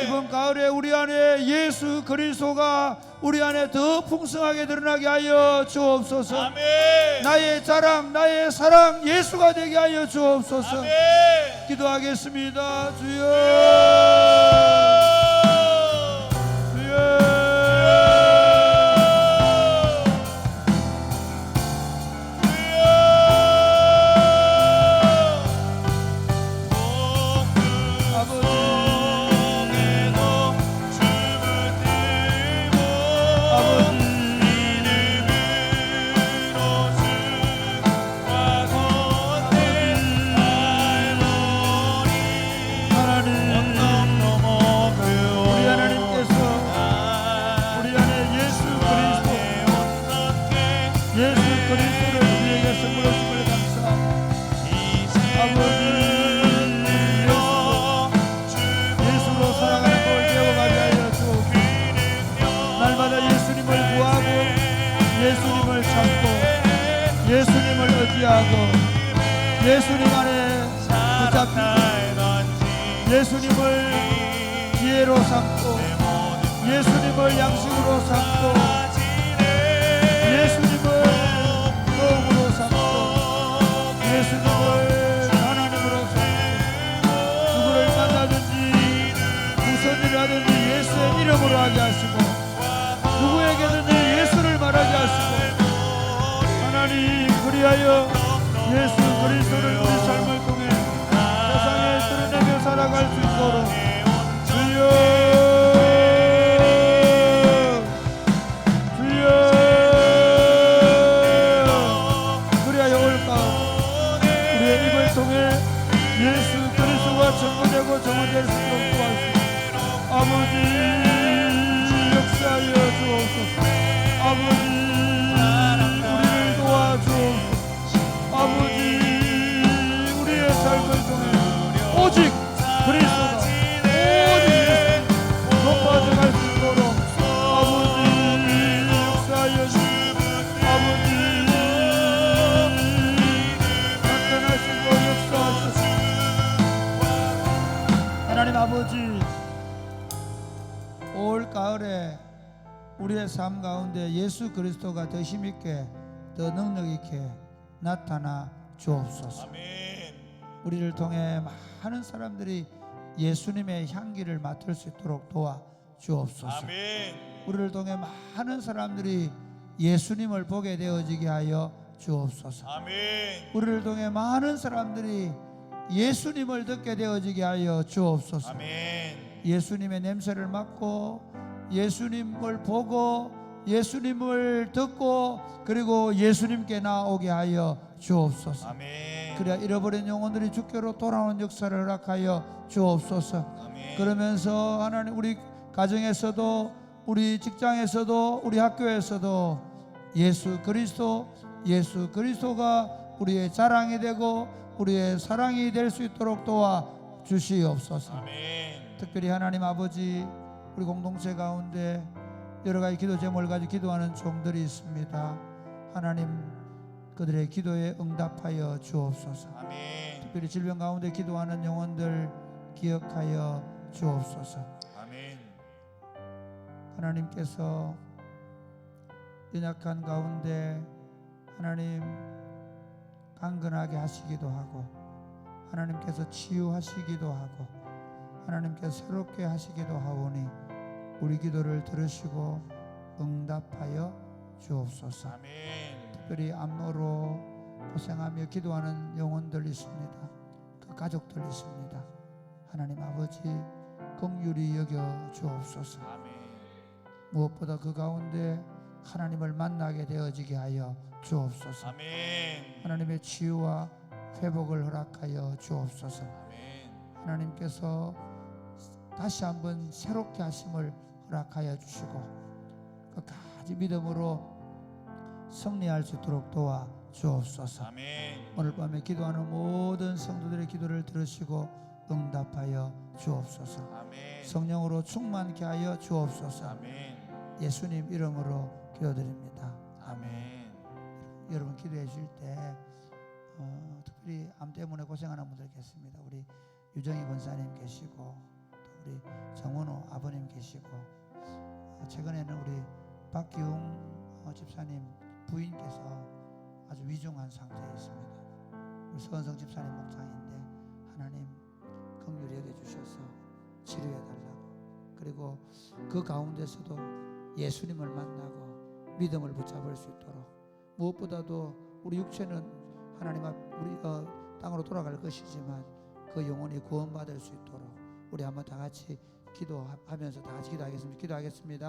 이번 가을에 우리 안에 예수 그리스도가 우리 안에 더 풍성하게 드러나게 하여 주옵소서. 아멘. 나의 자랑, 나의 사랑 예수가 되게 하여 주옵소서. 아멘. 기도하겠습니다. 주여, 주여. 예수님을 의지하고 예수님 안에 붙잡히고 예수님을 기회로 삼고 예수님을 양식으로 삼고 예수님을 도움으로 삼고 예수님을 하나님으로 삼고 누구를 만나든지 무슨 일을 하든지 예수의 이름으로 하게 하시고 누구에게든지 예수를 말하게 하시고 하나님 그리하여 예수 그리스도를 우리 삶을 통해 세상에 드러내며 살아갈 수 있도록 주여 주여 그리하여 올까 우리의 입을 통해 예수 그리스도가 전부되고 정원될 수 있도록 도와주시고 아버지 역사하여 주옵소서. 아버지 아버지 우리의 삶을 통해 오직 그리스도가 오직 예수 높아져갈 수 있도록 아버지 역사하여 주시고 아버지 나타나시고 역사하소서. 하나님 아버지 올 가을에 우리의 삶 가운데 예수 그리스도가 더 힘있게 더 능력있게 나타나 주옵소서. 아멘. 우리를 통해 많은 사람들이 예수님의 향기를 맡을 수 있도록 도와 주옵소서. 아멘. 우리를 통해 많은 사람들이 예수님을 보게 되어지게 하여 주옵소서. 아멘. 우리를 통해 많은 사람들이 예수님을 듣게 되어지게 하여 주옵소서. 아멘. 예수님의 냄새를 맡고 예수님을 보고 예수님을 듣고 그리고 예수님께 나오게 하여 주옵소서. 아멘. 그래야 잃어버린 영혼들이 주께로 돌아오는 역사를 허락하여 주옵소서. 아멘. 그러면서 하나님 우리 가정에서도 우리 직장에서도 우리 학교에서도 예수 그리스도가 우리의 자랑이 되고 우리의 사랑이 될 수 있도록 도와 주시옵소서. 아멘. 특별히 하나님 아버지 우리 공동체 가운데 여러 가지 기도 제목을 가지고 기도하는 종들이 있습니다. 하나님 그들의 기도에 응답하여 주옵소서. 아멘. 특별히 질병 가운데 기도하는 영혼들 기억하여 주옵소서. 아멘. 하나님께서 연약한 가운데 하나님 강건하게 하시기도 하고 하나님께서 치유하시기도 하고 하나님께서 새롭게 하시기도 하오니 우리 기도를 들으시고 응답하여 주옵소서. 아멘. 특별히 암노로 고생하며 기도하는 영혼들 있습니다. 그 가족들 있습니다. 하나님 아버지 긍휼히 여겨 주옵소서. 아멘. 무엇보다 그 가운데 하나님을 만나게 되어지게 하여 주옵소서. 아멘. 하나님의 치유와 회복을 허락하여 주옵소서. 아멘. 하나님께서 다시 한번 새롭게 하심을 허락하여 주시고 끝까지 믿음으로 승리할 수 있도록 도와 주옵소서. 아멘. 오늘 밤에 기도하는 모든 성도들의 기도를 들으시고 응답하여 주옵소서. 아멘. 성령으로 충만케 하여 주옵소서. 아멘. 예수님 이름으로 기도드립니다. 아멘. 여러분 기도해 주실 때 특별히 암 때문에 고생하는 분들 계십니다. 우리 유정희 권사님 계시고 또 우리 정원호 아버님 계시고 최근에는 우리 박기웅 집사님 부인께서 아주 위중한 상태에 있습니다. 우리 서은성 집사님 목장인데 하나님 긍휼히 여겨주셔서 치료해 달라고 그리고 그 가운데서도 예수님을 만나고 믿음을 붙잡을 수 있도록 무엇보다도 우리 육체는 하나님 앞 우리 땅으로 돌아갈 것이지만 그 영혼이 구원받을 수 있도록 우리 한번 다 같이 기도하면서 다 같이 기도하겠습니다.